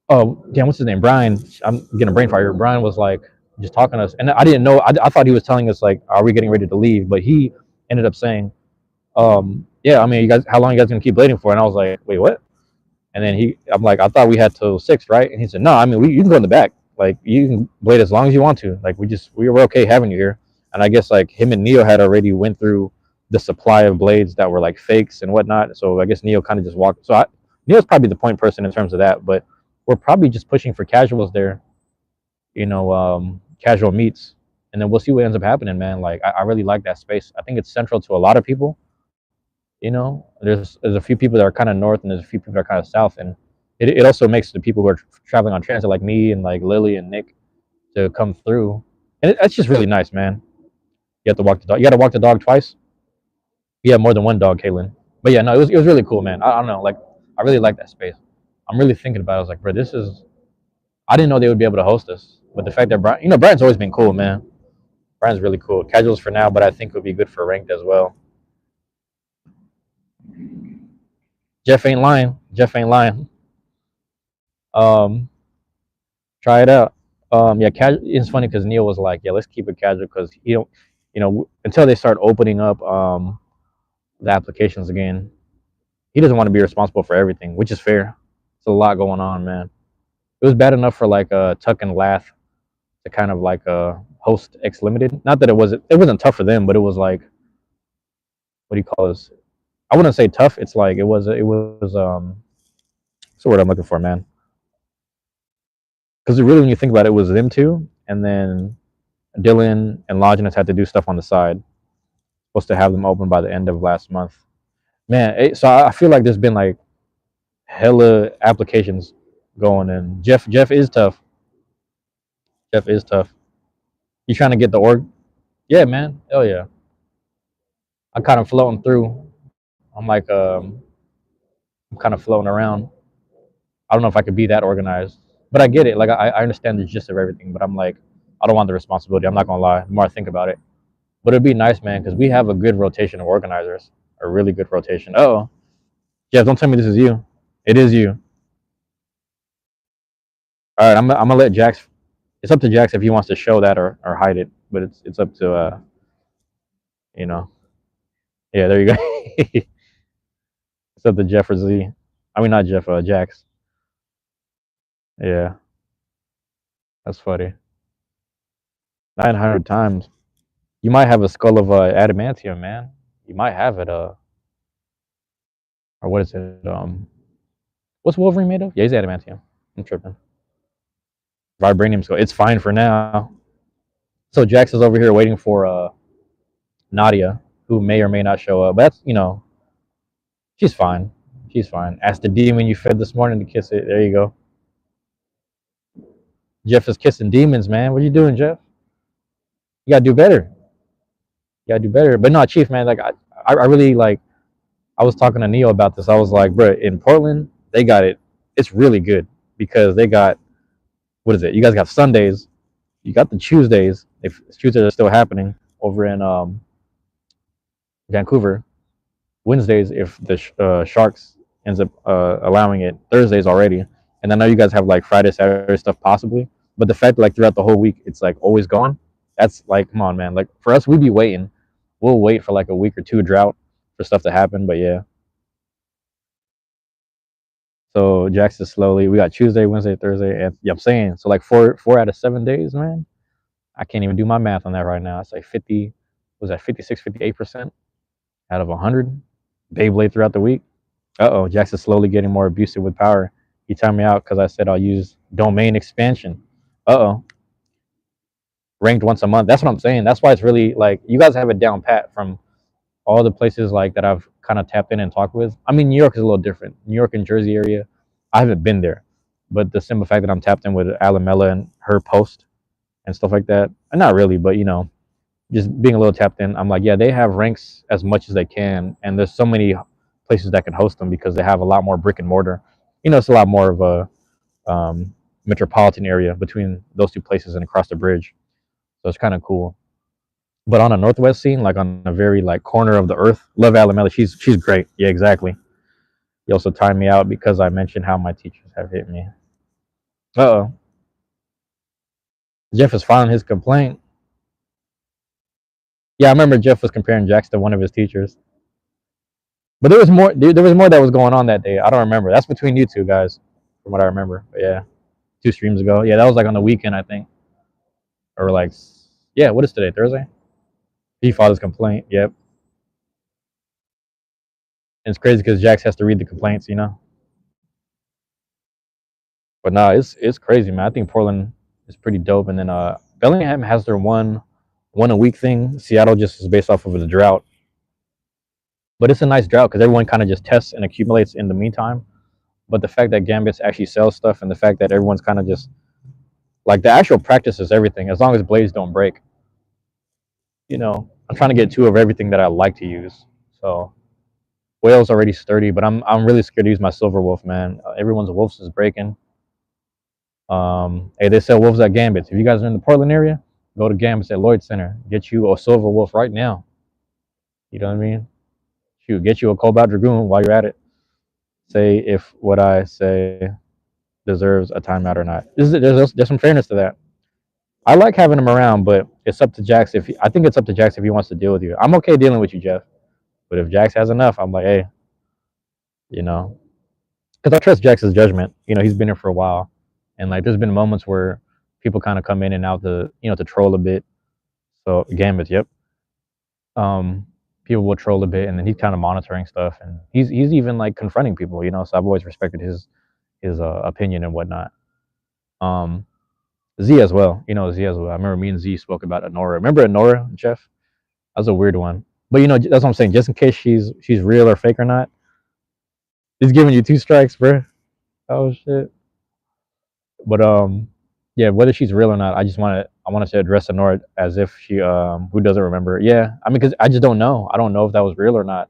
oh damn, what's his name? Brian. I'm getting a brain fire. Brian was like just talking to us, and I didn't know. I thought he was telling us like, are we getting ready to leave? But he ended up saying, yeah, I mean, you guys, how long you guys gonna keep blading for? And I was like, wait, what? And then I'm like, I thought we had till 6, right? And he said, no, I mean, you can go in the back. Like, you can blade as long as you want to. Like, we were okay having you here. And I guess like him and Neo had already went through the supply of blades that were like fakes and whatnot. So I guess Neo kind of just walked. So Neo's probably the point person in terms of that. But we're probably just pushing for casuals there, casual meets. And then we'll see what ends up happening, man. Like, I really like that space. I think it's central to a lot of people. There's a few people that are kind of north and there's a few people that are kind of south, and it also makes the people who are traveling on transit like me and like Lily and Nick to come through, and it's just really nice, man. You have to walk the dog. You got to walk the dog twice. You have more than one dog, Caitlin. But yeah, no, it was really cool, man. I don't know, like I really like that space. I'm really thinking about it. I was like, bro, this is. I didn't know they would be able to host us, but the fact that Brian's always been cool, man. Brian's really cool. Casuals for now, but I think it would be good for ranked as well. Jeff ain't lying. Jeff ain't lying. Um, Try it out. Yeah, it's funny because Neil was like, yeah, let's keep it casual because until they start opening up the applications again, he doesn't want to be responsible for everything, which is fair. It's a lot going on, man. It was bad enough for like Tuck and Lath to kind of like host X Limited. Not that it wasn't tough for them, but it was like, what do you call this? I wouldn't say tough. It's like what's the word I'm looking for, man? Because really, when you think about it, it was them two, and then Dylan and Longinus had to do stuff on the side. Supposed to have them open by the end of last month. Man, so I feel like there's been like hella applications going, and Jeff is tough. Jeff is tough. You trying to get the org? Yeah, man. Hell yeah. I'm kind of floating through. I'm like, I'm kind of floating around. I don't know if I could be that organized, but I get it. Like I understand the gist of everything, but I'm like, I don't want the responsibility. I'm not gonna lie. The more I think about it, but it'd be nice, man, because we have a good rotation of organizers, a really good rotation. Oh, Jeff, don't tell me this is you. It is you. All right, I'm gonna let Jax. It's up to Jax if he wants to show that or hide it, but it's up to you know. Yeah, there you go. It's up to Jeff or Z. I mean, not Jeff, Jax. Yeah, that's funny. 900 times. You might have a skull of adamantium, man. You might have it. Or what is it? What's Wolverine made of? Yeah, he's adamantium. I'm tripping. Vibranium skull. It's fine for now. So Jax is over here waiting for Nadia, who may or may not show up. But that's she's fine. She's fine. Ask the demon you fed this morning to kiss it. There you go. Jeff is kissing demons, man. What are you doing, Jeff? You gotta do better. You gotta do better. But no, Chief, man. Like I really like. I was talking to Neo about this. I was like, bro, in Portland, they got it. It's really good because they got, what is it? You guys got Sundays. You got the Tuesdays. If Tuesdays are still happening over in Vancouver. Wednesdays if the Sharks ends up allowing it. Thursdays already, and I know you guys have like Friday, Saturday stuff possibly. But the fact that like throughout the whole week it's like always gone. That's like, come on, man. Like for us, we'd be waiting. We'll wait for like a week or two drought for stuff to happen. But yeah, so Jackson slowly. We got Tuesday, Wednesday, Thursday, and yeah, I'm saying so like four out of 7 days, man. I can't even do my math on that right now. It's like 50. Was that 56, 58% out of 100? Beyblade throughout the week. Uh-oh, Jackson's slowly getting more abusive with power. He timed me out because I said I'll use domain expansion. Uh-oh. Ranked once a month. That's what I'm saying. That's why it's really like you guys have it down pat from all the places like that I've kind of tapped in and talked with. I mean, New York is a little different. New York and Jersey area, I haven't been there. But the simple fact that I'm tapped in with Alamella and her post and stuff like that, and not really, but just being a little tapped in, I'm like, yeah, they have ranks as much as they can, and there's so many places that can host them because they have a lot more brick and mortar. It's a lot more of a metropolitan area between those two places and across the bridge, so it's kind of cool. But on a northwest scene, like on a very like corner of the earth, love Alamella. She's great. Yeah, exactly. He also timed me out because I mentioned how my teachers have hit me. Uh oh, Jeff is filing his complaint. Yeah, I remember Jeff was comparing Jax to one of his teachers. But there was more. There was more that was going on that day. I don't remember. That's between you two guys, from what I remember. But yeah, 2 streams ago. Yeah, that was like on the weekend, I think, or like, yeah. What is today? Thursday. He filed his complaint. Yep. And it's crazy because Jax has to read the complaints. But nah, it's crazy, man. I think Portland is pretty dope, and then Bellingham has their one a week thing. Seattle just is based off of the drought, but it's a nice drought because everyone kind of just tests and accumulates in the meantime. But the fact that Gambits actually sells stuff, and the fact that everyone's kind of just like the actual practice is everything. As long as blades don't break, I'm trying to get two of everything that I like to use. So whale's already sturdy, but I'm really scared to use my silver wolf, man. Everyone's wolves is breaking. Hey, they sell wolves at Gambits. If you guys are in the Portland area, go to Gambits at Lloyd Center. Get you a silver wolf right now. You know what I mean? Shoot, get you a Cobalt Dragoon while you're at it. Say if what I say deserves a timeout or not. There's some fairness to that. I like having him around, but it's up to Jax I think it's up to Jax if he wants to deal with you. I'm okay dealing with you, Jeff. But if Jax has enough, I'm like, hey, you know, because I trust Jax's judgment. He's been here for a while, and like there's been moments where people kind of come in and out to troll a bit. So Gambit, yep. Um, People will troll a bit, and then he's kind of monitoring stuff, and he's even like confronting people. So I've always respected his opinion and whatnot. Um, Z as well. Z as well. I remember me and Z spoke about Honora. Remember Honora, Jeff? That was a weird one. But that's what I'm saying. Just in case she's real or fake or not, he's giving you 2 strikes, bro. Oh shit. But yeah, whether she's real or not, I wanted to address Honora as if she who doesn't remember. Yeah, I mean, because I just don't know. I don't know if that was real or not.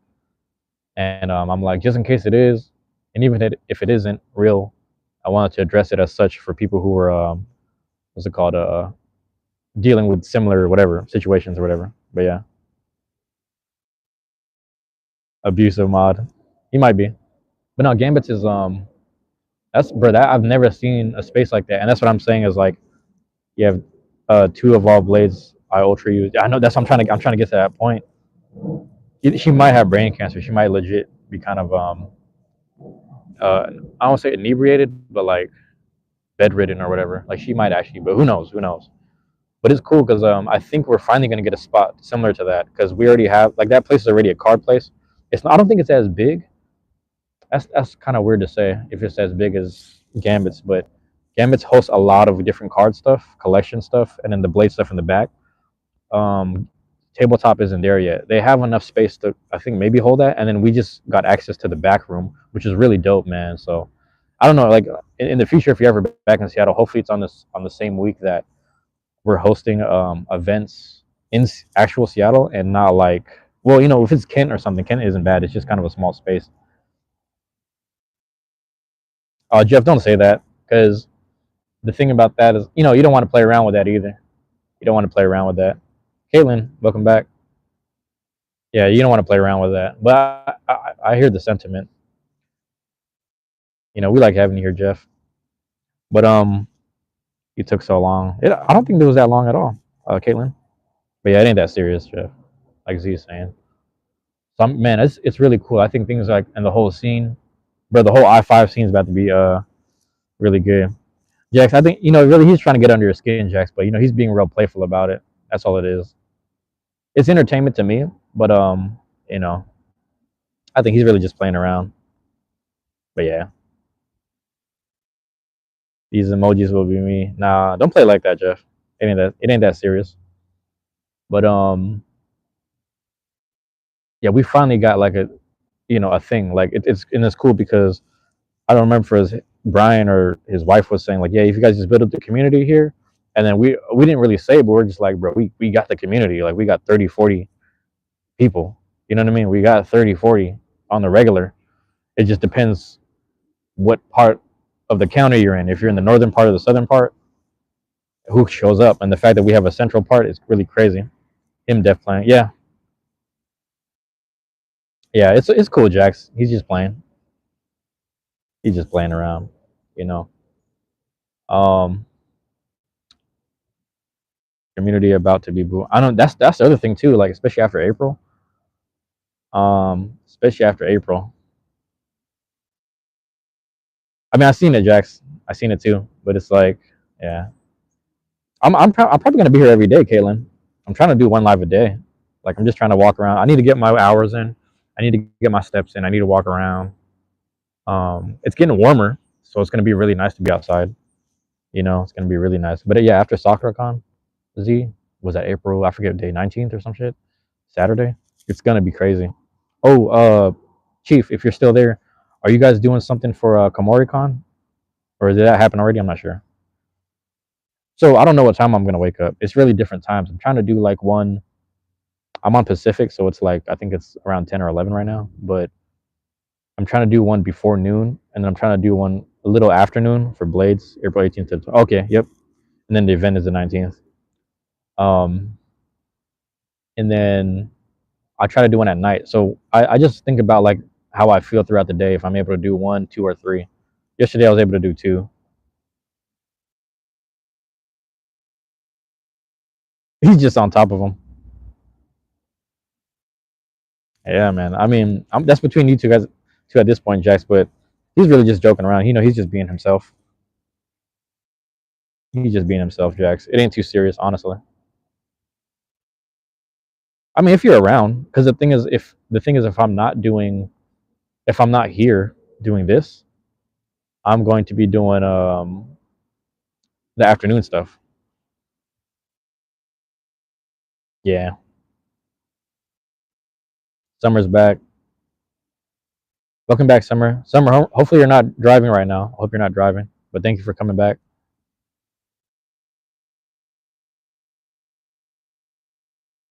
And I'm like, just in case it is, and even if it isn't real, I wanted to address it as such for people who were what's it called dealing with similar whatever situations or whatever. But yeah, abusive mod, he might be. But no, Gambits is that's bro. That I've never seen a space like that, and that's what I'm saying is like you have 2 evolved blades. I ultra use. I know that's I'm trying to get to that point. She might have brain cancer. She might legit be kind of I don't say inebriated, but like bedridden or whatever. Like she might actually, but who knows? Who knows? But it's cool because I think we're finally gonna get a spot similar to that because we already have like that place is already a card place. It's not, I don't think it's as big. That's kind of weird to say if it's as big as Gambits, but Gambits hosts a lot of different card stuff, collection stuff, and then the blade stuff in the back. Um, Tabletop isn't there yet. They have enough space to I think maybe hold that, and then we just got access to the back room, which is really dope, man. So I don't know, like in the future, if you're ever back in Seattle, hopefully it's on the same week that we're hosting events in actual Seattle and not like, well, if it's Kent or something, Kent isn't bad. It's just kind of a small space. Jeff, don't say that, because the thing about that is, you don't want to play around with that either. You don't want to play around with that. Caitlin, welcome back. Yeah, you don't want to play around with that. But I hear the sentiment. We like having you here, Jeff. But you took so long. I don't think it was that long at all, Caitlin. But yeah, it ain't that serious, Jeff. Like Z is saying. So man, it's really cool. I think things like and the whole scene, bro. The whole I-5 scene is about to be really good. Jax, I think really he's trying to get under your skin, Jax. But he's being real playful about it. That's all it is. It's entertainment to me, but you know, I think he's really just playing around. But yeah, these emojis will be me. Nah, don't play like that, Jeff. It ain't that serious. But yeah, we finally got like a thing. Like it's cool because I don't remember if his Brian or his wife was saying like, yeah, if you guys just build up the community here, and then we didn't really say, but we're just like, bro, we got the community. Like we got 30, 40 people. You know what I mean? We got 30, 40 on the regular. It just depends what part of the county you're in. If you're in the northern part or the southern part, who shows up? And the fact that we have a central part is really crazy. Him def playing, yeah, yeah, it's cool, Jax. He's just playing. He's just playing around, you know. Um, community about to be booed. I don't. That's the other thing too. Like especially after April. Especially after April. I mean, I seen it, Jax. I seen it too. But it's like, yeah, I'm probably gonna be here every day, Caitlin. I'm trying to do one live a day. Like I'm just trying to walk around. I need to get my hours in. I need to get my steps in. I need to walk around. It's getting warmer, so it's gonna be really nice to be outside. It's gonna be really nice. But yeah, after SoccerCon, Z was that April? I forget day 19th or some shit. Saturday. It's gonna be crazy. Oh, Chief, if you're still there, are you guys doing something for KomoriCon, or did that happen already? I'm not sure. So I don't know what time I'm gonna wake up. It's really different times. I'm trying to do like one. I'm on Pacific, so it's like I think it's around 10 or 11 right now. But I'm trying to do one before noon, and then I'm trying to do one a little afternoon for Blades, April 18th to. Okay, yep. And then the event is the 19th. Um, and then I try to do one at night. So I just think about like how I feel throughout the day. If I'm able to do one, two, or three. Yesterday I was able to do two. He's just on top of him. Yeah, man. I mean, that's between you two guys, two at this point, Jax. But he's really just joking around. He's just being himself. He's just being himself, Jax. It ain't too serious, honestly. I mean, if you're around, because the thing is, if I'm not here doing this, I'm going to be doing the afternoon stuff. Yeah, Summer's back. Welcome back, Summer. Summer, hopefully you're not driving right now. I hope you're not driving, but thank you for coming back.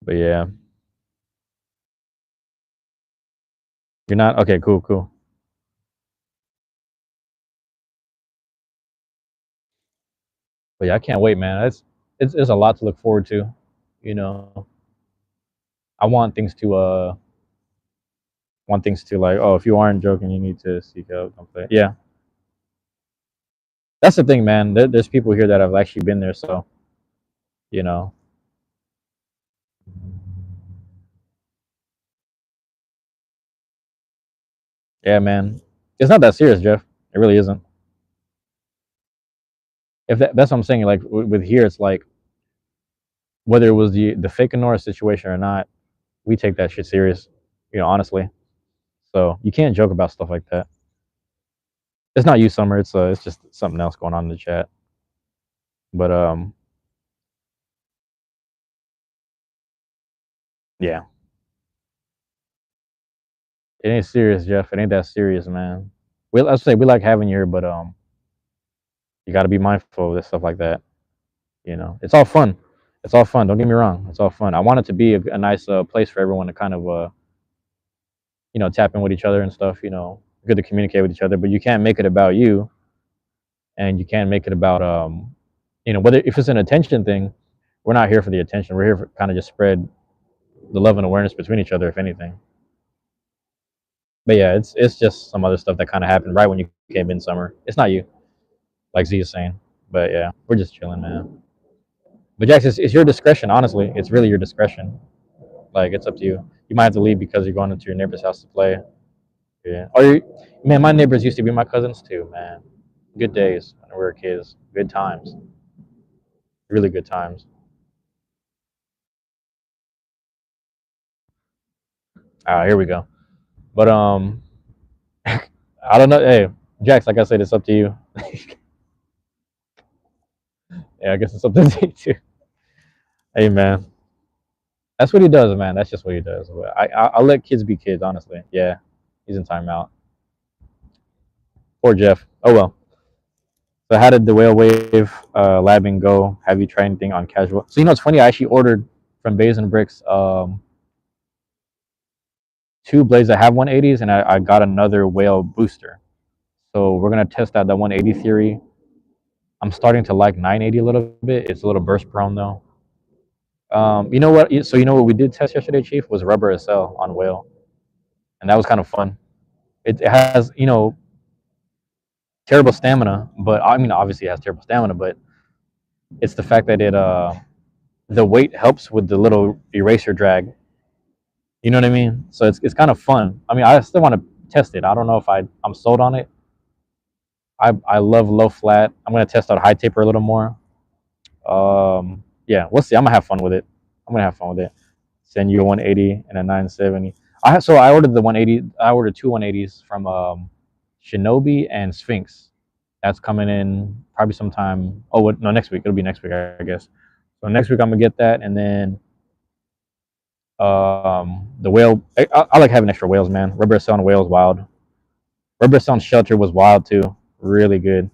But yeah, you're not okay. Cool, cool. But yeah, I can't wait, man. It's a lot to look forward to. You know, I want things to like. Oh, if you aren't joking, you need to seek help. Don't play. Yeah, that's the thing, man. There's people here that have actually been there, so you know, yeah, man. It's not that serious, Jeff. It really isn't. If that's what I'm saying. Like with here, it's like whether it was the fake Nora situation or not, we take that shit serious. Honestly. So you can't joke about stuff like that. It's not you, Summer. It's just something else going on in the chat. But yeah, it ain't serious, Jeff. It ain't that serious, man. I say we like having you here, but you got to be mindful of this stuff like that. It's all fun. It's all fun. Don't get me wrong. It's all fun. I want it to be a nice place for everyone to kind of tap in with each other and stuff. Good to communicate with each other, but you can't make it about you. and you can't make it about whether if it's an attention thing, we're not here for the attention. We're here for kind of just spread the love and awareness between each other, if anything. But yeah, it's just some other stuff that kind of happened right when you came in summer. It's not you, like Z is saying. But yeah, we're just chilling, man. But Jax, it's your discretion. Honestly, it's really your discretion. Like it's up to you. You might have to leave because you're going into your neighbor's house to play. Yeah. Man, my neighbors used to be my cousins too, man. Good days when we were kids. Good times. Really good times. All right, here we go. But I don't know. Hey, Jax, like I said, it's up to you. Yeah, I guess it's up to you too. Hey, man, that's what he does, man. That's just what he does. I'll let kids be kids, honestly. Yeah, he's in timeout. Poor Jeff. Oh well. So how did the whale wave labbing go? Have you tried anything on casual? So it's funny. I actually ordered from Bays and Bricks two blades that have 180s, and I got another whale booster. So we're gonna test out the 180 theory. I'm starting to like 980 a little bit. It's a little burst prone though. You know what? So you know what we did test yesterday, Chief, was rubber SL on whale, and that was kind of fun. It has terrible stamina, but I mean obviously it has terrible stamina, but it's the fact that it the weight helps with the little eraser drag. You know what I mean? So it's kind of fun. I mean I still want to test it. I don't know if I'm sold on it. I love low flat. I'm gonna test out high taper a little more. Yeah, we'll see. I'm gonna have fun with it. I'm gonna have fun with it. Send you a 180 and a 970. I ordered the 180. I ordered two 180s from Shinobi and Sphinx. That's coming in probably sometime. Oh, no, next week. It'll be next week, I guess. So next week I'm gonna get that, and then the whale. I like having extra whales, man. Rubber Sound whales wild. Rubber Sound shelter was wild too. Really good.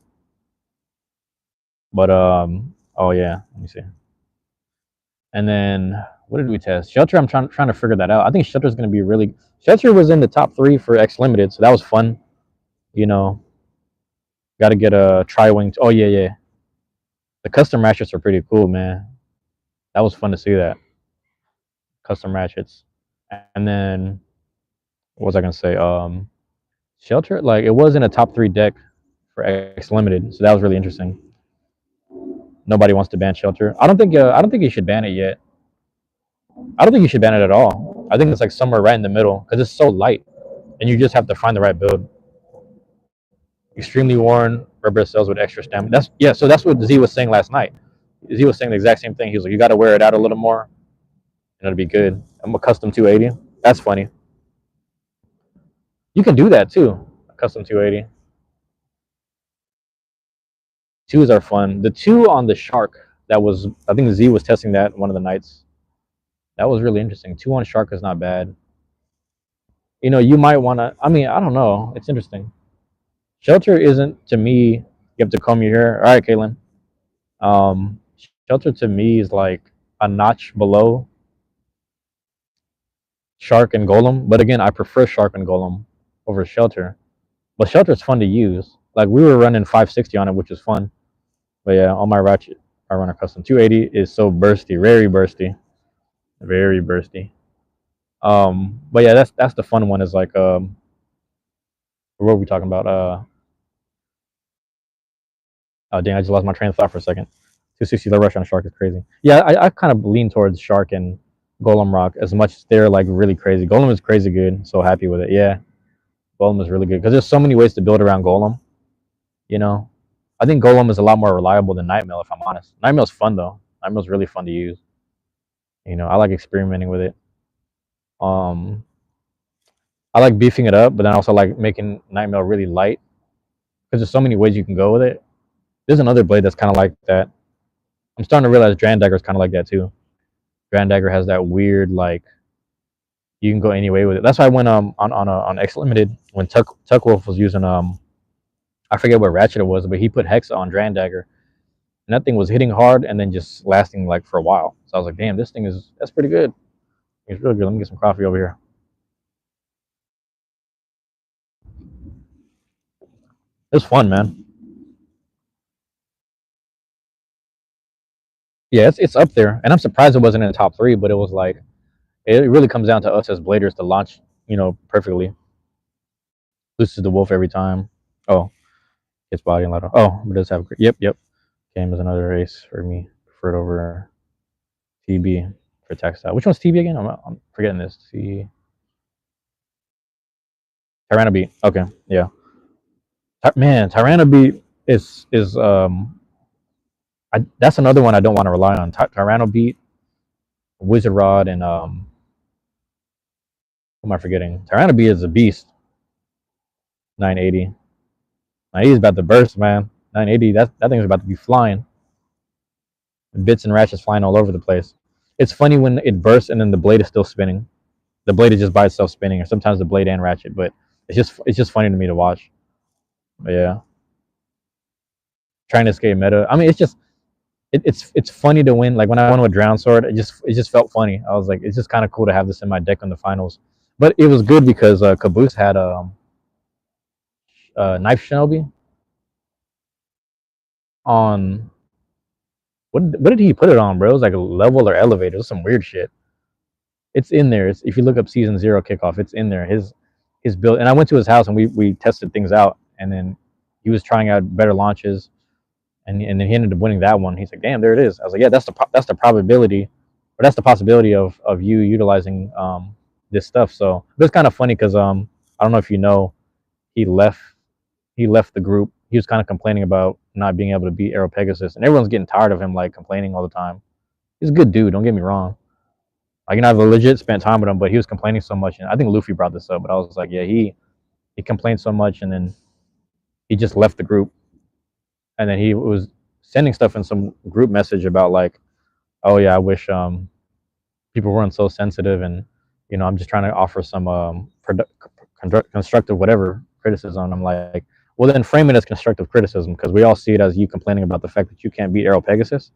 But oh yeah, let me see. And then what did we test? Shelter. I'm trying to figure that out. I think Shelter is going to be really. Shelter was in the top three for X Limited, so that was fun. You know, got to get a tri wing. Oh yeah, yeah. The custom ratchets are pretty cool, man. That was fun to see that custom ratchets. And then what was I gonna say? Shelter. Like it was in a top three deck for X Limited, so that was really interesting. Nobody wants to ban Shelter. I don't think. I don't think you should ban it yet. I don't think you should ban it at all. I think it's like somewhere right in the middle because it's so light, and you just have to find the right build. Extremely worn rubber cells with extra stamina. That's yeah. So that's what Z was saying last night. Z was saying the exact same thing. He was like, you got to wear it out a little more, and it'll be good. I'm a custom 280. That's funny. You can do that too. A custom 280. Twos are fun. The two on the shark. That was I think Z was testing that one of the nights. That was really interesting. Two on shark is not bad. You might want to. I mean, I don't know. It's interesting. Shelter isn't to me. You have to comb your hair. All right, Caitlin. Um, Shelter to me is like a notch below Shark and Golem. But again, I prefer Shark and Golem over Shelter. But Shelter is fun to use. Like we were running 560 on it, which is fun. But yeah, on my ratchet, I run a custom 280 is so bursty, very bursty, very bursty. But yeah, that's the fun one. Is like what were we talking about? Oh dang, I just lost my train of thought for a second. 260 low rush on Shark is crazy. Yeah, I kind of lean towards Shark and Golem Rock as much as they're like really crazy. Golem is crazy good. So happy with it. Yeah, Golem is really good because there's so many ways to build around Golem. You know, I think Golem is a lot more reliable than Nightmail. If I'm honest, Nightmail's fun though. Nightmail's really fun to use. I like experimenting with it. Um, I like beefing it up, but then I also like making Nightmail really light because there's so many ways you can go with it. There's another blade that's kind of like that. I'm starting to realize Dran Dagger is kind of like that too. Dran Dagger has that weird like you can go any way with it. That's why I went on X Limited when Tuck Wolf was using I forget what ratchet it was, but he put Hexa on Dran Dagger, and that thing was hitting hard and then just lasting like for a while. So I was like, damn, this thing that's pretty good. It's really good. Let me get some coffee over here. It was fun, man. Yeah, it's up there, and I'm surprised it wasn't in the top three. But it was like it really comes down to us as bladers to launch, perfectly. Looses the wolf every time. Oh, hits body and lateral. Oh, but it does have. Yep, yep. Game is another race for me. Preferred over TB for textile. Which one's TB again? I'm forgetting this. Tirana beat. Okay, yeah. Man, Tirana beat is. That's another one I don't want to rely on. Tirana beat, Wizard Rod, and who am I forgetting? Tirana beat is a beast. 980. 980 is about to burst, man. 980. That thing's about to be flying. Bits and ratchets flying all over the place. It's funny when it bursts and then the blade is still spinning. The blade is just by itself spinning, or sometimes the blade and ratchet. But it's just funny to me to watch. But yeah, trying to escape meta. I mean, it's funny to win. Like when I won with Drown Sword, it just felt funny. I was like, it's just kind of cool to have this in my deck in the finals. But it was good because Caboose had Knife Shinobi on what did he put it on, bro? It was like a level or elevator. It was some weird shit. It's in there. If you look up season 0 kickoff, it's in there. His build, and I went to his house and we tested things out, and then he was trying out better launches, and then he ended up winning that one. He's like, damn, there it is. I was like, yeah, that's the probability, or that's the possibility of you utilizing this stuff. So it was kind of funny because I don't know if you know, he left he left the group. He was kind of complaining about not being able to beat Aero Pegasus, and everyone's getting tired of him like complaining all the time. He's a good dude. Don't get me wrong. Like, I've legit spent time with him, but he was complaining so much, and I think Luffy brought this up. But I was like, yeah, he complained so much, and then he just left the group, and then he was sending stuff in some group message about like, oh yeah, I wish people weren't so sensitive, and I'm just trying to offer some constructive whatever criticism. I'm like, well, then frame it as constructive criticism, because we all see it as you complaining about the fact that you can't beat Aero Pegasus.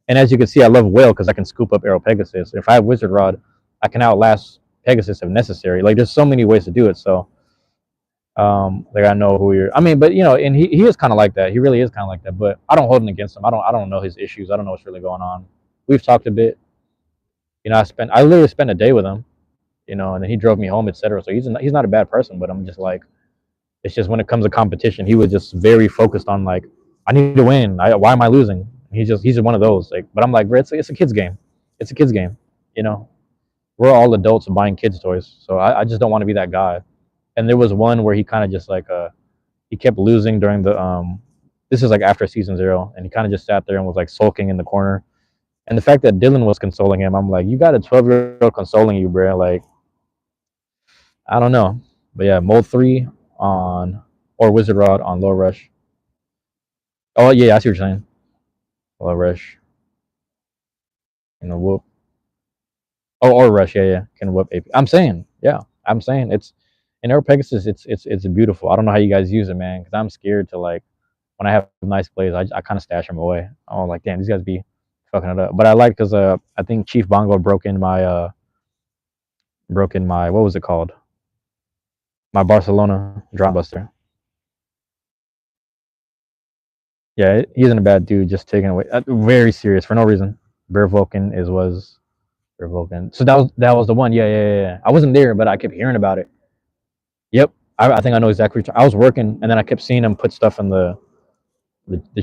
And as you can see, I love Whale because I can scoop up Aero Pegasus. If I have Wizard Rod, I can outlast Pegasus if necessary. Like, there's so many ways to do it. So like, I know who you're. I mean, but and he is kind of like that. He really is kind of like that. But I don't hold it against him. I don't know his issues. I don't know what's really going on. We've talked a bit. I literally spent a day with him. And then he drove me home, etc. So he's not a bad person. But I'm just like, it's just when it comes to competition, he was just very focused on like, I need to win. Why am I losing? He's just one of those. Like, but I'm like, bro, it's a kid's game. It's a kid's game. You know, we're all adults buying kids toys, so I just don't want to be that guy. And there was one where he kind of just like he kept losing during the this is like after season 0, and he kind of just sat there and was like sulking in the corner. And the fact that Dylan was consoling him, I'm like, you got a 12-year-old consoling you, bro. Like, I don't know, but yeah, Mold 3 on or Wizard Rod on Low Rush. Oh yeah, I see what you're saying. Low Rush, whoop. Oh, or Rush, yeah, can whoop AP. I'm saying it's in Aero Pegasus. It's beautiful. I don't know how you guys use it, man, because I'm scared to like when I have nice plays, I kind of stash them away. I'm like, damn, these guys be fucking it up. But I like because I think Chief Bongo broke in my what was it called? My Barcelona Drop Buster. Yeah, he isn't a bad dude. Just taking away very serious for no reason. Bear Vulcan was Bear Vulcan. So that was the one. Yeah. I wasn't there, but I kept hearing about it. Yep, I think I know exactly. I was working, and then I kept seeing him put stuff in the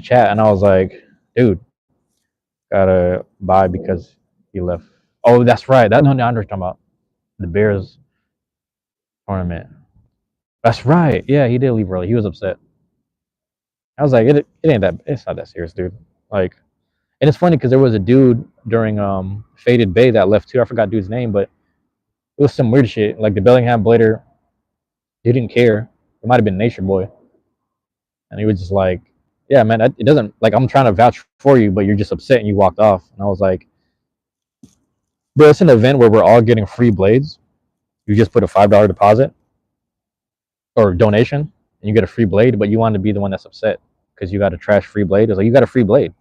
chat, and I was like, dude, gotta buy because he left. Oh, that's right. That no, I'm talking about the Bears tournament. That's right. Yeah, he did leave early. He was upset. I was like, it ain't that. It's not that serious, dude. Like, and it's funny because there was a dude during Faded Bay that left too. I forgot dude's name, but it was some weird shit. Like the Bellingham Blader, he didn't care. It might have been Nature Boy, and he was just like, yeah, man, it doesn't like I'm trying to vouch for you, but you're just upset and you walked off. And I was like, bro, it's an event where we're all getting free blades. You just put a $5 deposit or donation, and you get a free blade, but you want to be the one that's upset because you got a trash free blade. It's like, you got a free blade,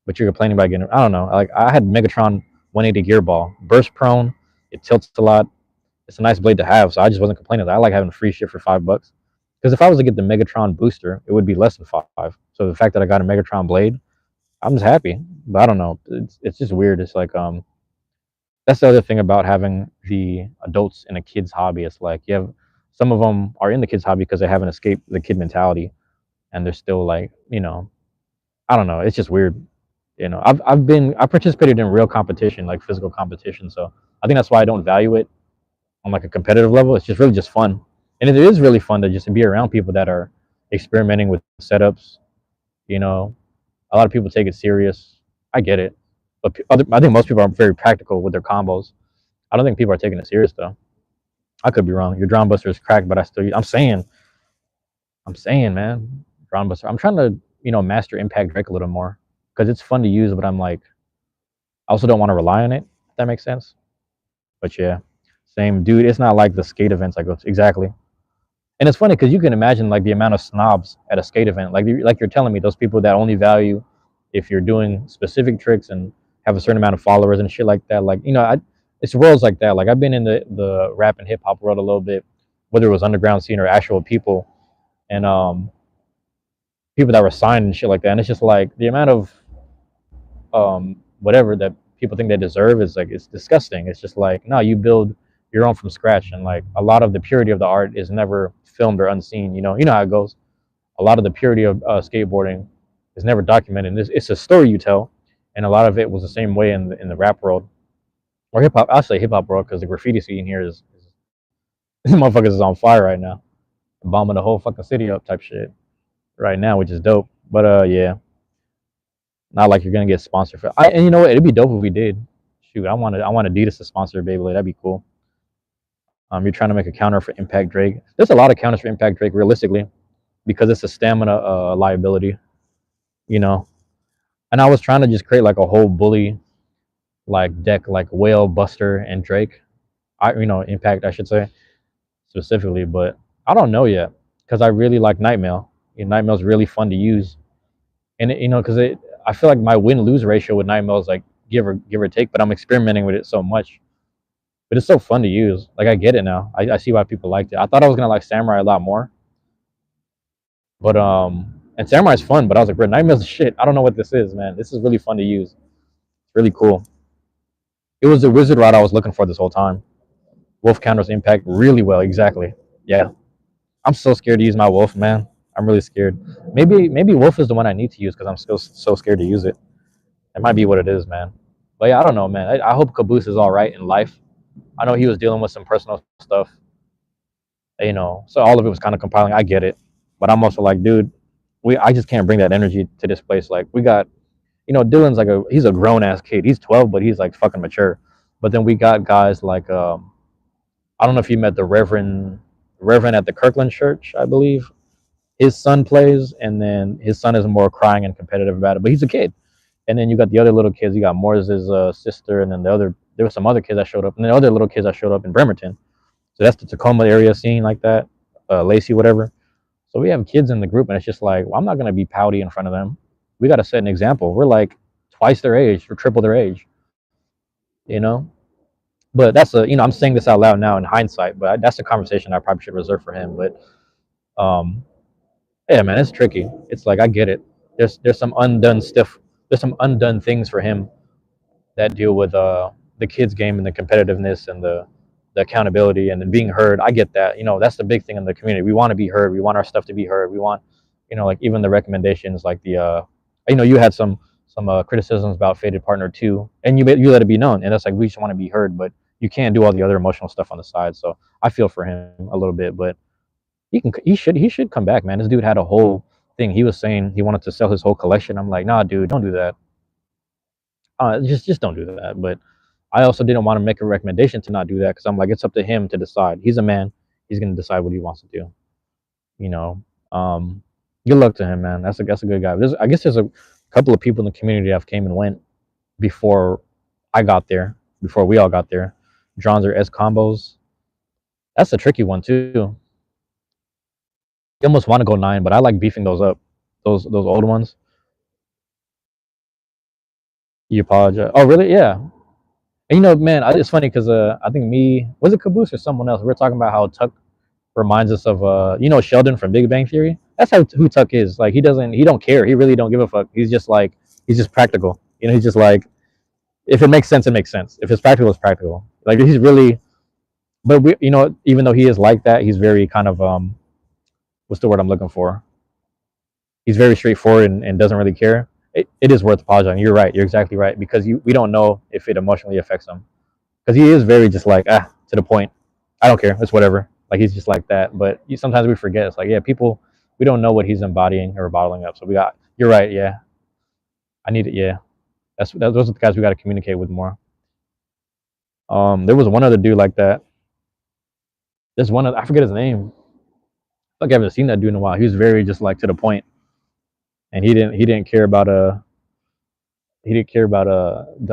but you're complaining about getting. I don't know. Like, I had Megatron 180 gear ball, burst prone. It tilts a lot. It's a nice blade to have, so I just wasn't complaining. I like having free shit for $5. Because if I was to get the Megatron booster, it would be less than 5. So the fact that I got a Megatron blade, I'm just happy. But I don't know. It's just weird. It's like that's the other thing about having the adults in a kid's hobby. It's like you have some of them are in the kid's hobby because they haven't escaped the kid mentality, and they're still like, I don't know. It's just weird. I participated in real competition, like physical competition. So I think that's why I don't value it on like a competitive level. It's just really just fun, and it is really fun to just be around people that are experimenting with setups. You know, a lot of people take it serious. I get it, but I think most people are very practical with their combos. I don't think people are taking it serious though. I could be wrong. Your Drawn Buster is cracked, but I'm saying, man, Drawn Buster. I'm trying to, master Impact Drake a little more because it's fun to use, but I'm like, I also don't want to rely on it. If that makes sense. But yeah, same dude. It's not like the skate events I go to exactly. And it's funny because you can imagine like the amount of snobs at a skate event. Like you're telling me, those people that only value if you're doing specific tricks and have a certain amount of followers and shit like that. Like it's worlds like that. Like I've been in the rap and hip hop world a little bit, whether it was underground scene or actual people, and people that were signed and shit like that. And it's just like the amount of whatever that people think they deserve is like it's disgusting. It's just like no, you build your own from scratch, and like a lot of the purity of the art is never filmed or unseen. You know how it goes. A lot of the purity of skateboarding is never documented. It's a story you tell, and a lot of it was the same way in the rap world or hip hop. I'll say hip hop world because the graffiti scene here is motherfuckers is on fire right now, bombing the whole fucking city up type shit right now, which is dope. But yeah, not like you're gonna get sponsored for. And you know what? It'd be dope if we did. Shoot, I want Adidas to sponsor Beyblade. That'd be cool. You're trying to make a counter for Impact Drake. There's a lot of counters for Impact Drake, realistically, because it's a stamina liability. You know, and I was trying to just create like a whole bully like deck, like Whale, Buster, and Drake. Impact, I should say specifically, but I don't know yet because I really like Nightmail. Nightmail's really fun to use, and because I feel like my win lose ratio with Nightmail is like give or take, but I'm experimenting with it so much. But it's so fun to use. Like I get it now. I see why people liked it. I thought I was gonna like Samurai a lot more, but and Samurai's fun, but I was like, bro, Nightmail's shit. I don't know what this is, man. This is really fun to use. It's really cool. It was the wizard rod I was looking for this whole time. Wolf counters impact really well. Exactly. Yeah. I'm so scared to use my wolf, man. I'm really scared. Maybe wolf is the one I need to use because I'm still so scared to use it. It might be what it is, man. But yeah, I don't know, man. I hope Caboose is all right in life. I know he was dealing with some personal stuff, so all of it was kind of compiling. I get it, but I'm also like, dude, I just can't bring that energy to this place. Like we got, Dylan's like he's a grown ass kid. He's 12, but he's like fucking mature. But then we got guys like I don't know if you met the Reverend at the Kirkland Church, I believe. His son plays, and then his son is more crying and competitive about it, but he's a kid. And then you got the other little kids. You got Morris's sister, and then there were some other kids that showed up, and the other little kids that showed up in Bremerton. So that's the Tacoma area scene like that, Lacey, whatever. So we have kids in the group, and it's just like, well, I'm not gonna be pouty in front of them. We got to set an example. We're like twice their age or triple their age, you know. But that's I'm saying this out loud now in hindsight, but that's a conversation I probably should reserve for him. But um, yeah, man, it's tricky. It's like I get it. There's some undone stuff. There's some undone things for him that deal with the kids game and the competitiveness and the accountability and then being heard. I get that. That's the big thing in the community. We want to be heard. We want our stuff to be heard. We want, like even the recommendations, like you had some criticisms about Faded Partner 2, and you let it be known, and that's like we just want to be heard, but you can't do all the other emotional stuff on the side. So I feel for him a little bit, but he should come back, man. This dude had a whole thing. He was saying he wanted to sell his whole collection. I'm like, nah, dude, don't do that. Just don't do that. But I also didn't want to make a recommendation to not do that because I'm like, it's up to him to decide. He's a man. He's gonna decide what he wants to do. You know. Good luck to him, man. That's a good guy. I guess there's a couple of people in the community that have came and went before I got there, before we all got there. Drons or S combos. That's a tricky one too. You almost want to go 9, but I like beefing those up. Those old ones. You apologize. Oh, really? Yeah. And man, it's funny because I think was it Caboose or someone else? We are talking about how Tuck reminds us of Sheldon from Big Bang Theory. That's who Tuck is. Like he don't care. He really don't give a fuck. He's just practical. He's just like, if it makes sense, it makes sense. If it's practical, it's practical. Like he's really, but even though he is like that, he's very kind of what's the word I'm looking for? He's very straightforward and doesn't really care. It is worth apologizing. You're right. You're exactly right because we don't know if it emotionally affects him because he is very just like to the point. I don't care. It's whatever. Like he's just like that. But sometimes we forget. It's like yeah, people we don't know what he's embodying or bottling up. So we got. You're right. Yeah, I need it. Yeah, those are the guys we got to communicate with more. There was one other dude like that. There's one. I forget his name. Like I haven't seen that dude in a while. He was very just like to the point, and he didn't care about the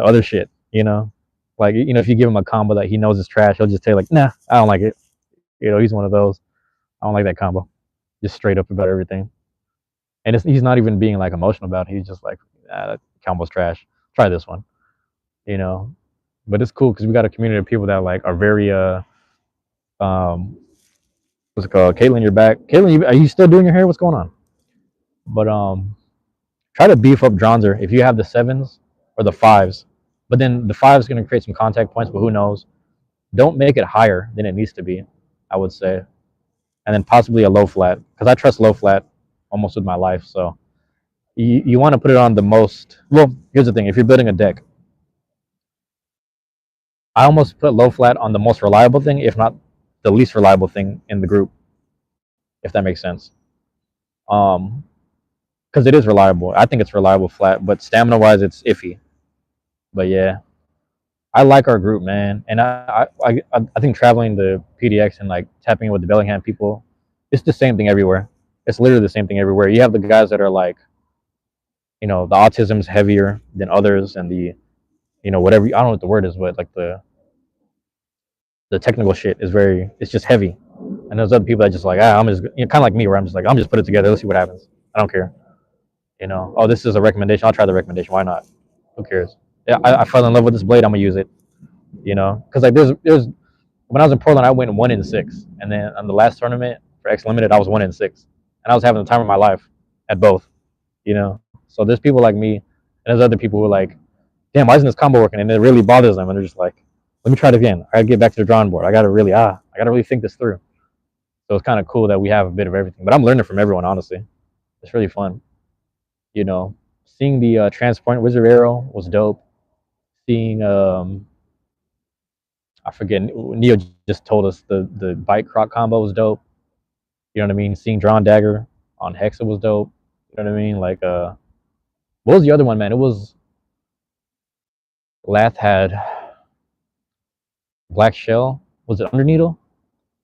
other shit. Like if you give him a combo that he knows is trash, he'll just tell you like, nah, I don't like it. He's one of those. I don't like that combo. Just straight up about everything, and he's not even being like emotional about it. He's just like, that combo's trash. Try this one. You know, but it's cool because we got a community of people that like are very um what's it called? Caitlin, you're back. Caitlin, are you still doing your hair? What's going on? But try to beef up Dronzer if you have the sevens or the fives. But then the five is going to create some contact points, but who knows? Don't make it higher than it needs to be, I would say. And then possibly a low flat because I trust low flat almost with my life. So you want to put it on the most. Well, here's the thing: if you're building a deck, I almost put low flat on the most reliable thing, if not the least reliable thing in the group, if that makes sense. Um, because it is reliable. I think it's reliable flat, but stamina wise, it's iffy. But yeah, I like our group, man, and I think traveling to PDX and like tapping in with the Bellingham people, it's the same thing everywhere. It's literally the same thing everywhere. You have the guys that are like, the autism's heavier than others, and whatever I don't know what the word is, but like the technical shit is it's just heavy. And there's other people that just like, I'm just kind of like me, where I'm just like, I'm just put it together. Let's see what happens. I don't care. Oh, this is a recommendation. I'll try the recommendation. Why not? Who cares? Yeah, I fell in love with this blade. I'm gonna use it. Because like there's when I was in Portland, I went 1-6, and then on the last tournament for X Limited, I was 1-6, and I was having the time of my life at both. So there's people like me, and there's other people who are like, damn, why isn't this combo working? And it really bothers them, and they're just like, let me try it again. I gotta get back to the drawing board. I gotta really think this through. So it's kind of cool that we have a bit of everything. But I'm learning from everyone, honestly. It's really fun. Seeing the Transpoint Wizard Arrow was dope. Seeing I forget, Neo just told us the bite croc combo was dope. You know what I mean? Seeing Drawn Dagger on Hexa was dope. You know what I mean? Like what was the other one, man? It was Lath had Black Shell. Was it Underneedle?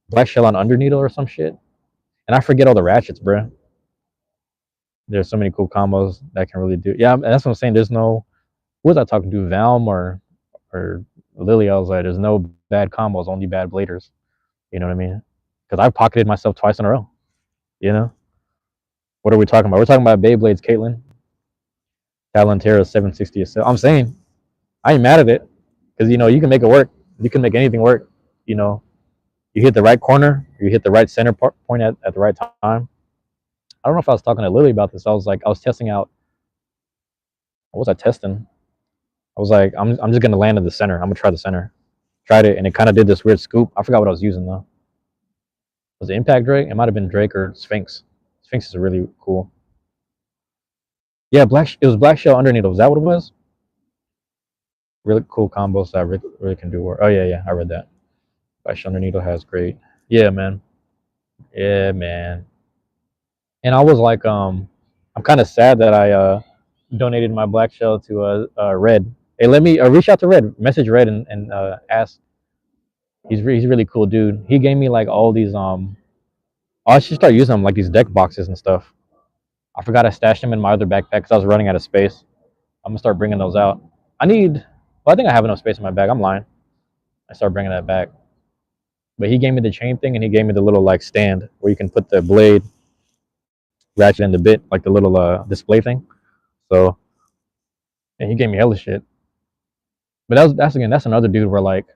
Black Shell on Underneedle or some shit. And I forget all the ratchets, bro. There's so many cool combos that can really do. Yeah, and that's what I'm saying. There's no. Who was I talking to? Valm or Lily? I was like, there's no bad combos, only bad bladers. You know what I mean? Because I pocketed myself twice in a row. You know. What are we talking about? We're talking about Beyblades, Caitlin. Talentera 760. I'm saying, I ain't mad at it because you can make it work. You can make anything work. You know, you hit the right corner, you hit the right center point at the right time. I don't know if I was talking to Lily about this. I was testing out. What was I testing? I was like, I'm just gonna land in the center. I'm gonna try the center. Tried it and it kind of did this weird scoop. I forgot what I was using though. Was it Impact Drake? It might have been Drake or Sphinx. Sphinx is really cool. Yeah, it was Black Shell Underneedle. Was that what it was? Really cool combos that really can do work. Oh yeah, I read that. Black Shell Underneedle has great. Yeah, man. Yeah, man. And I was like, I'm kind of sad that I donated my Black Shell to Red. Hey, let me reach out to Red, message Red, and ask. He's a really cool dude. He gave me like all these I should start using them like these deck boxes and stuff. I forgot I stashed them in my other backpack because I was running out of space. I'm gonna start bringing those out. Well, I think I have enough space in my bag. I'm lying. I start bringing that back. But he gave me the chain thing, and he gave me the little like stand where you can put the blade, ratchet, and the bit, like the little display thing. So, and he gave me hella shit. But that's another dude where like,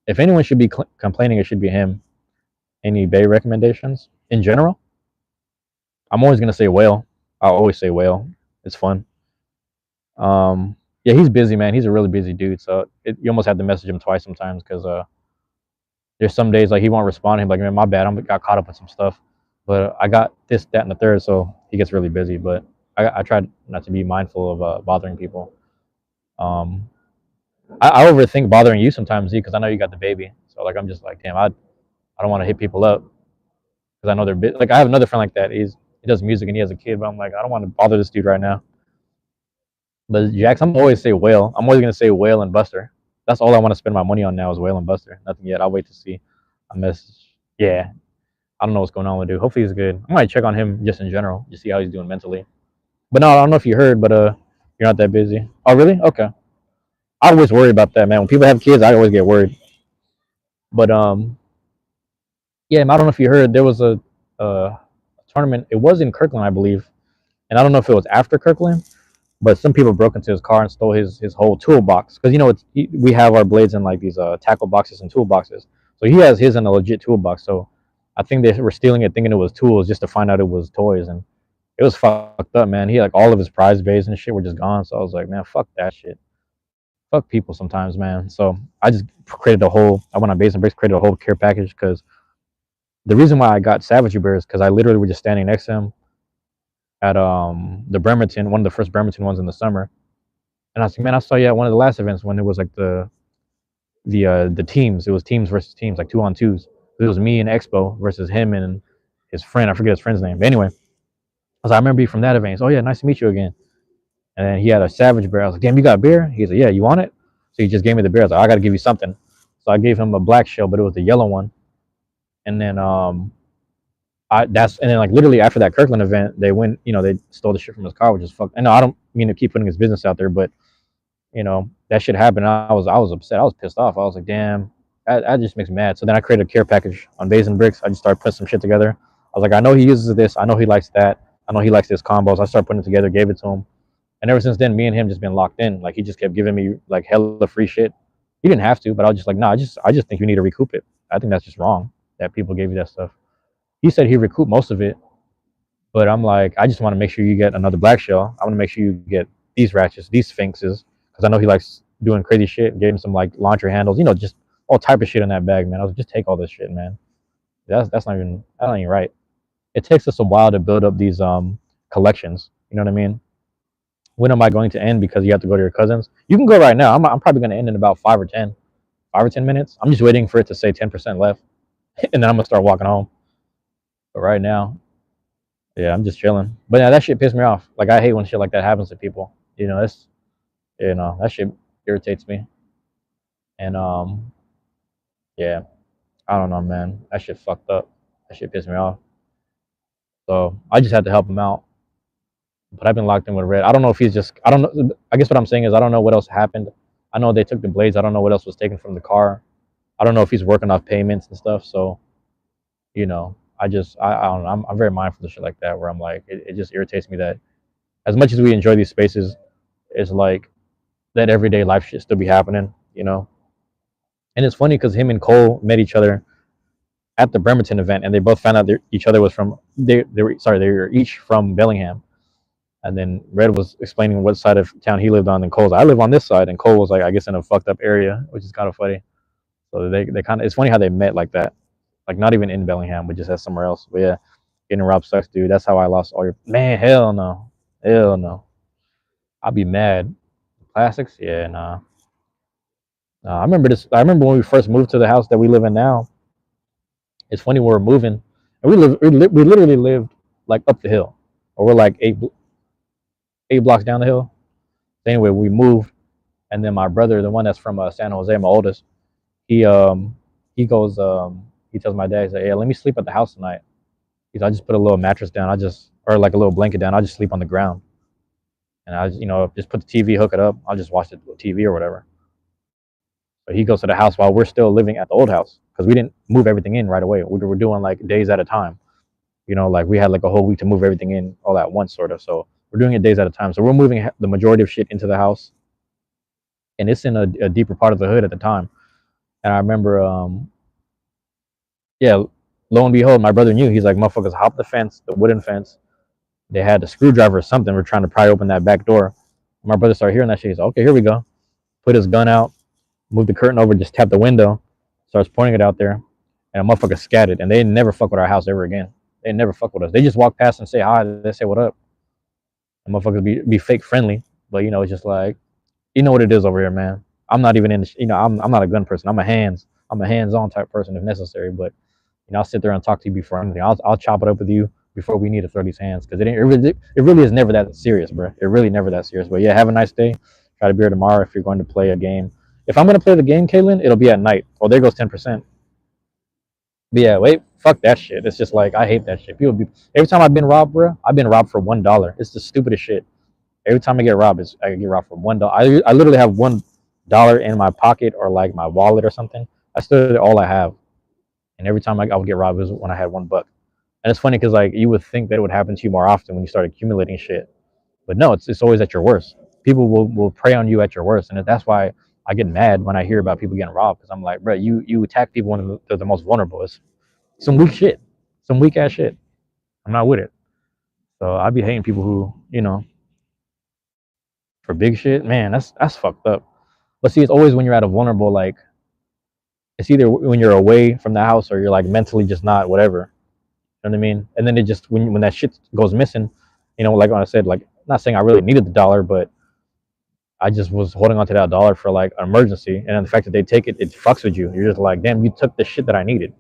if anyone should be complaining, it should be him. Any Bay recommendations in general? I'm always gonna say whale. I'll always say whale. It's fun. Yeah, he's busy, man. He's a really busy dude. So you almost have to message him twice sometimes because there's some days like he won't respond. He's like, man, my bad. I got caught up with some stuff, but I got this, that, and the third. So he gets really busy. But I try not to be mindful of bothering people. Um, I overthink bothering you sometimes, Z, because I know you got the baby. So like I'm just like, damn, I don't want to hit people up because I know they're like I have another friend like that. He does music and he has a kid, but I'm like I don't want to bother this dude right now. But Jax, I'm always say whale. I'm always gonna say whale and Buster. That's all I want to spend my money on now is whale and Buster. Nothing yet. I'll wait to see a message. Yeah, I don't know what's going on with dude. Hopefully he's good. I might check on him just in general, just see how he's doing mentally. But no, I don't know if you heard, but you're not that busy. Oh really? Okay. I always worry about that, man. When people have kids, I always get worried. But yeah, I don't know if you heard. There was a tournament. It was in Kirkland, I believe, and I don't know if it was after Kirkland, but some people broke into his car and stole his whole toolbox because we have our blades in like these tackle boxes and toolboxes. So he has his in a legit toolbox. So I think they were stealing it, thinking it was tools, just to find out it was toys, and it was fucked up, man. He like all of his prize bays and shit were just gone. So I was like, man, fuck that shit. Fuck people sometimes, man. So I just created a whole. I went on Base and Bricks, created a whole care package because the reason why I got Savage Bears because I literally was just standing next to him at the Bremerton, one of the first Bremerton ones in the summer. And I was like, man, I saw you at one of the last events when it was like the teams. It was teams versus teams, like 2-on-2s. It was me and Expo versus him and his friend. I forget his friend's name. But anyway, I remember you from that event. He's, oh yeah, nice to meet you again. And then he had a Savage Bear. I was like, damn, you got beer? He's like, yeah, you want it? So he just gave me the beer. I was like, I got to give you something. So I gave him a black shell, but it was the yellow one. And then and then like literally after that Kirkland event, they went, they stole the shit from his car, which is fuck. And no, I don't mean to keep putting his business out there, but that shit happened. I was upset. I was pissed off. I was like, damn, that just makes me mad. So then I created a care package on Bays and Bricks. I just started putting some shit together. I was like, I know he uses this. I know he likes that. I know he likes this combos. I started putting it together, gave it to him. And ever since then, me and him just been locked in. Like he just kept giving me like hella free shit. He didn't have to, but I was just like, nah, I just think you need to recoup it. I think that's just wrong that people gave you that stuff. He said he recouped most of it, but I'm like, I just want to make sure you get another black shell. I want to make sure you get these ratchets, these sphinxes, because I know he likes doing crazy shit. Gave him some like launcher handles, just all type of shit in that bag, man. I was like, just take all this shit, man. That's not even right. It takes us a while to build up these collections. You know what I mean? When am I going to end? Because you have to go to your cousins. You can go right now. I'm probably going to end in about 5 or 10 minutes. I'm just waiting for it to say 10% left, and then I'm gonna start walking home. But right now, yeah, I'm just chilling. But yeah, that shit pissed me off. Like I hate when shit like that happens to people. That shit irritates me. And yeah, I don't know, man. That shit fucked up. That shit pissed me off. So I just had to help him out. But I've been locked in with Red. I don't know if he's just. I don't know. I guess what I'm saying is I don't know what else happened. I know they took the blades. I don't know what else was taken from the car. I don't know if he's working off payments and stuff. So I don't know. I'm very mindful of shit like that where I'm like it just irritates me that as much as we enjoy these spaces, it's like that everyday life should still be happening. And it's funny because him and Cole met each other at the Bremerton event, and they both found out each other was from they were each from Bellingham. And then Red was explaining what side of town he lived on, and Cole's I live on this side, and Cole was like I guess in a fucked up area, which is kind of funny. So they kind of it's funny how they met like that, like not even in Bellingham, but just as somewhere else. But yeah, getting robbed sucks, dude. That's how I lost all your man. Hell no, hell no. I'll be mad. Classics, yeah, nah. I remember this. I remember when we first moved to the house that we live in now. It's funny when we're moving, and we literally lived like up the hill, or we're like eight blocks down the hill. Anyway, we moved, and then my brother, the one that's from San Jose, my oldest, he he goes he tells my dad, he's like, "Hey, let me sleep at the house tonight." I just put a little mattress down. Or like a little blanket down. I just sleep on the ground, and just put the TV, hook it up. I'll just watch the TV or whatever. But he goes to the house while we're still living at the old house because we didn't move everything in right away. We were doing like days at a time. Like we had like a whole week to move everything in all at once, sort of. So we're doing it days at a time. So we're moving the majority of shit into the house, and it's in a deeper part of the hood at the time. And I remember, yeah, lo and behold, my brother knew. He's like, motherfuckers, hop the fence, the wooden fence. They had a screwdriver or something. We're trying to pry open that back door, My brother started hearing that shit. He's like, okay, here we go. Put his gun out, moved the curtain over, just tapped the window, starts pointing it out there, and a motherfucker scattered. And they never fuck with our house ever again. They never fuck with us. They just walk past and say hi. They say what up. And motherfuckers be fake friendly, but it's just like you know what it is over here, man. I'm not even in. I'm not a gun person. I'm a hands-on type person if necessary. But I'll sit there and talk to you before anything. I'll chop it up with you before we need to throw these hands because it really is never that serious, bro. It really never that serious. But yeah, have a nice day. Try to be here tomorrow if you're going to play a game. If I'm going to play the game, Caitlin, it'll be at night. Oh, there goes 10%. But yeah, wait, fuck that shit. It's just like I hate that shit. Every time I've been robbed, bro, I've been robbed for $1. It's the stupidest shit. Every time I get robbed, I get robbed for $1. I literally have $1 in my pocket or like my wallet or something. That's literally all I have. And every time I would get robbed was when I had $1. And it's funny because like you would think that it would happen to you more often when you start accumulating shit, but no, it's always at your worst. People will prey on you at your worst, and that's why I get mad when I hear about people getting robbed because I'm like, bro, you attack people when they're the most vulnerable. It's some weak shit, some weak ass shit. I'm not with it. So I be hating people who for big shit, man. That's fucked up. But see, it's always when you're at a vulnerable like it's either when you're away from the house or you're like mentally just not whatever. You know what I mean? And then it just when that shit goes missing, like when I said, like not saying I really needed the dollar, but I just was holding on to that dollar for like an emergency. And then the fact that they take it, it fucks with you. You're just like, damn, you took the shit that I needed.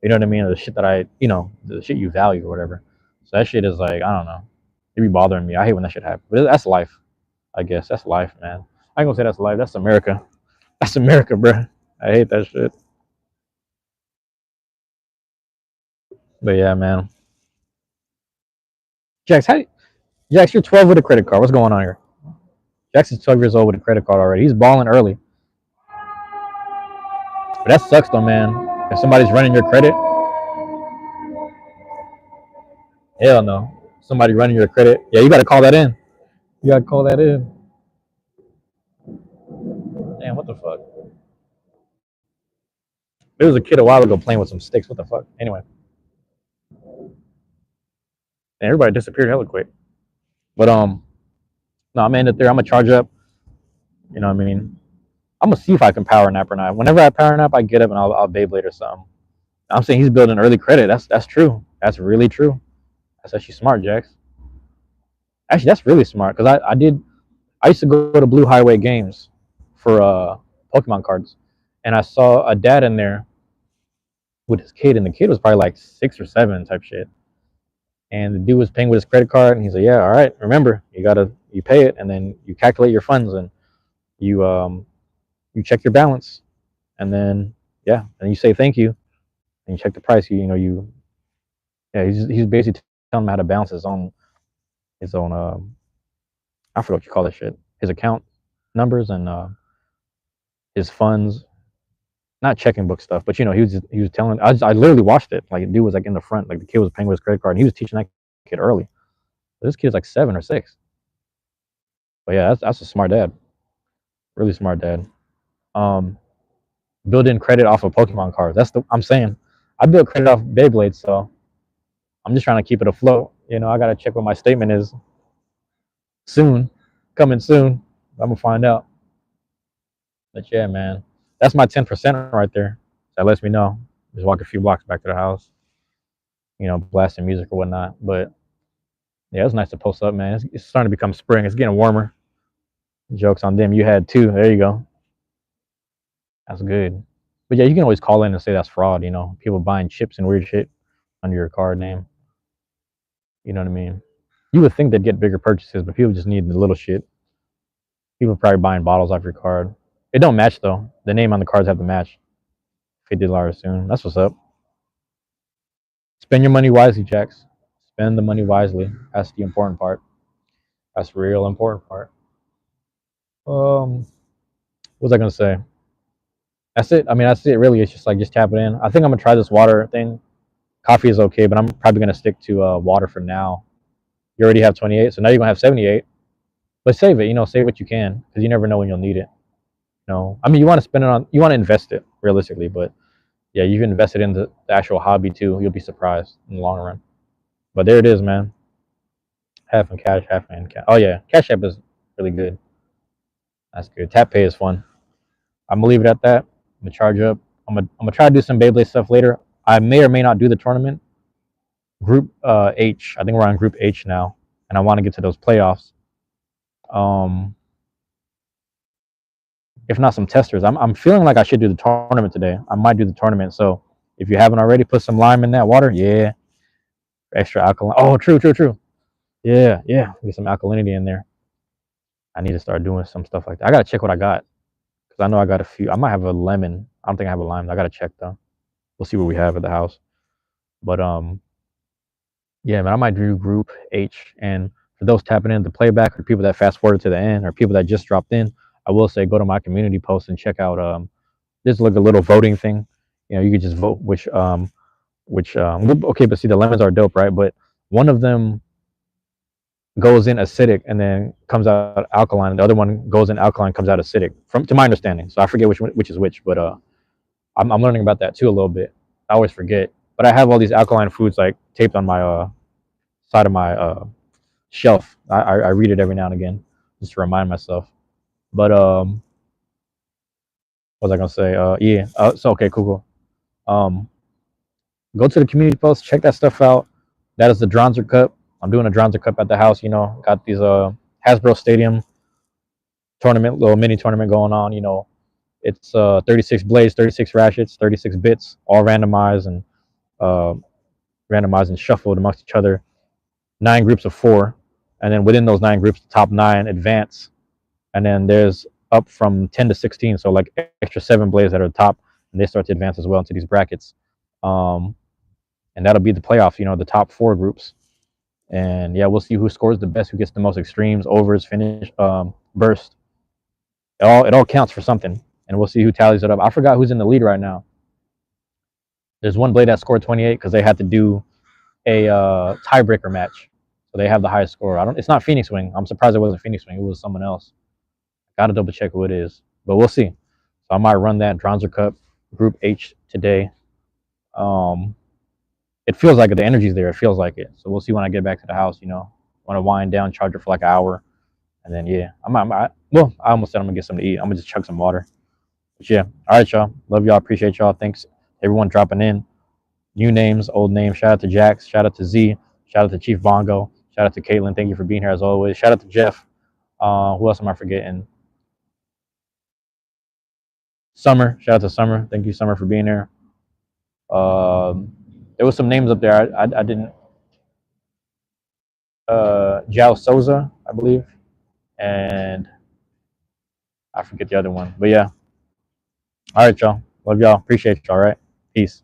You know what I mean? Or the shit that the shit you value or whatever. So that shit is like, I don't know. It be bothering me. I hate when that shit happens. But that's life, I guess. That's life, man. I ain't gonna say that's life. That's America. That's America, bro. I hate that shit. But yeah, man. Jax, Jax, you're 12 with a credit card. What's going on here? Jax is 12 years old with a credit card already. He's balling early. But that sucks though, man. If somebody's running your credit, hell no. Somebody running your credit. Yeah, you gotta call that in. You gotta call that in. Damn, what the fuck? There was a kid a while ago playing with some sticks. What the fuck? Anyway, and everybody disappeared hella quick. But no, I'm in it there. I'm gonna charge up. You know what I mean? I'm gonna see if I can power nap or not. Whenever I power nap, I get up and I'll Beyblade or something. I'm saying he's building early credit. That's true. That's really true. That's actually smart, Jax. Actually, that's really smart because I used to go to Blue Highway games for Pokemon cards, and I saw a dad in there with his kid, and the kid was probably like 6 or 7 type shit. And the dude was paying with his credit card, and he's like, "Yeah, all right. Remember, you pay it, and then you calculate your funds, and you check your balance, and then yeah, and you say thank you, and you check the price. Yeah. He's basically telling him how to balance his own I forgot what you call this shit. His account numbers and his funds, not checking book stuff, but he was telling. I literally watched it. Like the dude was like in the front, like the kid was paying with his credit card, and he was teaching that kid early. This kid's like 7 or 6. But yeah, that's a smart dad, really smart dad. Um, build in credit off of Pokemon cards. I'm saying. I built credit off Beyblade, so I'm just trying to keep it afloat. I gotta check what my statement is soon, coming soon. I'm gonna find out. But yeah, man, that's my 10% right there. That lets me know. Just walk a few blocks back to the house. Blasting music or whatnot. But yeah, it's nice to post up, man. It's starting to become spring. It's getting warmer. Jokes on them. You had 2. There you go. That's good. But yeah, you can always call in and say that's fraud. People buying chips and weird shit under your card name. You know what I mean? You would think they'd get bigger purchases, but people just need the little shit. People probably buying bottles off your card. It don't match though. The name on the cards have to match. $50 soon. That's what's up. Spend your money wisely, Jax. Spend the money wisely. That's the important part. That's the real important part. What was I gonna say? That's it. I mean, that's it. Really, it's just tap it in. I think I'm gonna try this water thing. Coffee is okay, but I'm probably gonna stick to water for now. You already have 28, so now you're gonna have 78. But save it. Save what you can because you never know when you'll need it. I mean, you want to spend it on. You want to invest it realistically, but yeah, you can invest it in the actual hobby too. You'll be surprised in the long run. But there it is, man. Half in cash, half in cash. Oh yeah, Cash App is really good. That's good. Tap pay is fun. I'm gonna leave it at that. I'm gonna charge up. I'm gonna try to do some Beyblade stuff later. I may or may not do the tournament. Group H. I think we're on Group H now, and I want to get to those playoffs. Um, if not some testers, I'm feeling like I should do the tournament today. I might do the tournament. So if you haven't already, put some lime in that water. Yeah, extra alkaline. Oh, true, true, true. Yeah, yeah. Get some alkalinity in there. I need to start doing some stuff like that. I gotta check what I got because I know I got a few. I might have a lemon. I don't think I have a lime. I gotta check though. We'll see what we have at the house. But yeah, man, I might do Group H. And for those tapping in the playback, or people that fast forward to the end, or people that just dropped in, I will say go to my community post and check out just like a little voting thing. You know, you could just vote which okay, but see the lemons are dope, right? But one of them goes in acidic and then comes out alkaline. The other one goes in alkaline, comes out acidic. From to my understanding, so I forget which is which, but I'm learning about that too a little bit. I always forget, but I have all these alkaline foods like taped on my side of my shelf. I read it every now and again just to remind myself. But what was I gonna say? Yeah. So okay, cool, cool. Go to the community post, check that stuff out. That is the Dronzer Cup. I'm doing a Dronzer Cup at the house. You know, got these Hasbro Stadium tournament, little mini tournament going on. You know, it's 36 blades, 36 ratchets, 36 bits, all uh, randomized and shuffled amongst each other. 9 groups of 4, and then within those 9 groups, the top 9 advance, and then there's up from 10 to 16, so like extra 7 blades that are the top, and they start to advance as well into these brackets. Um, and that'll be the playoffs. You know, the top 4 groups. And yeah, we'll see who scores the best, who gets the most extremes, overs, finish, burst. It all counts for something, and we'll see who tallies it up. I forgot who's in the lead right now. There's one blade that scored 28 because they had to do a tiebreaker match, so they have the highest score. I don't. It's not Phoenix Wing. I'm surprised it wasn't Phoenix Wing. It was someone else. Gotta double check who it is, but we'll see. So I might run that Dronzer Cup Group H today. Um, it feels like it. The energy's there. It feels like it. So we'll see when I get back to the house. You know, want to wind down, charge it for like an hour, and then yeah, well, I almost said I'm gonna get something to eat. I'm gonna just chug some water. But yeah, all right, y'all. Love y'all. Appreciate y'all. Thanks everyone dropping in. New names, old names. Shout out to Jax. Shout out to Z. Shout out to Chief Bongo. Shout out to Caitlin. Thank you for being here as always. Shout out to Jeff. Who else am I forgetting? Summer. Shout out to Summer. Thank you, Summer, for being here. There was some names up there. I didn't. Jao Souza, I believe, and I forget the other one. But yeah. All right, y'all. Love y'all. Appreciate y'all. All right. Peace.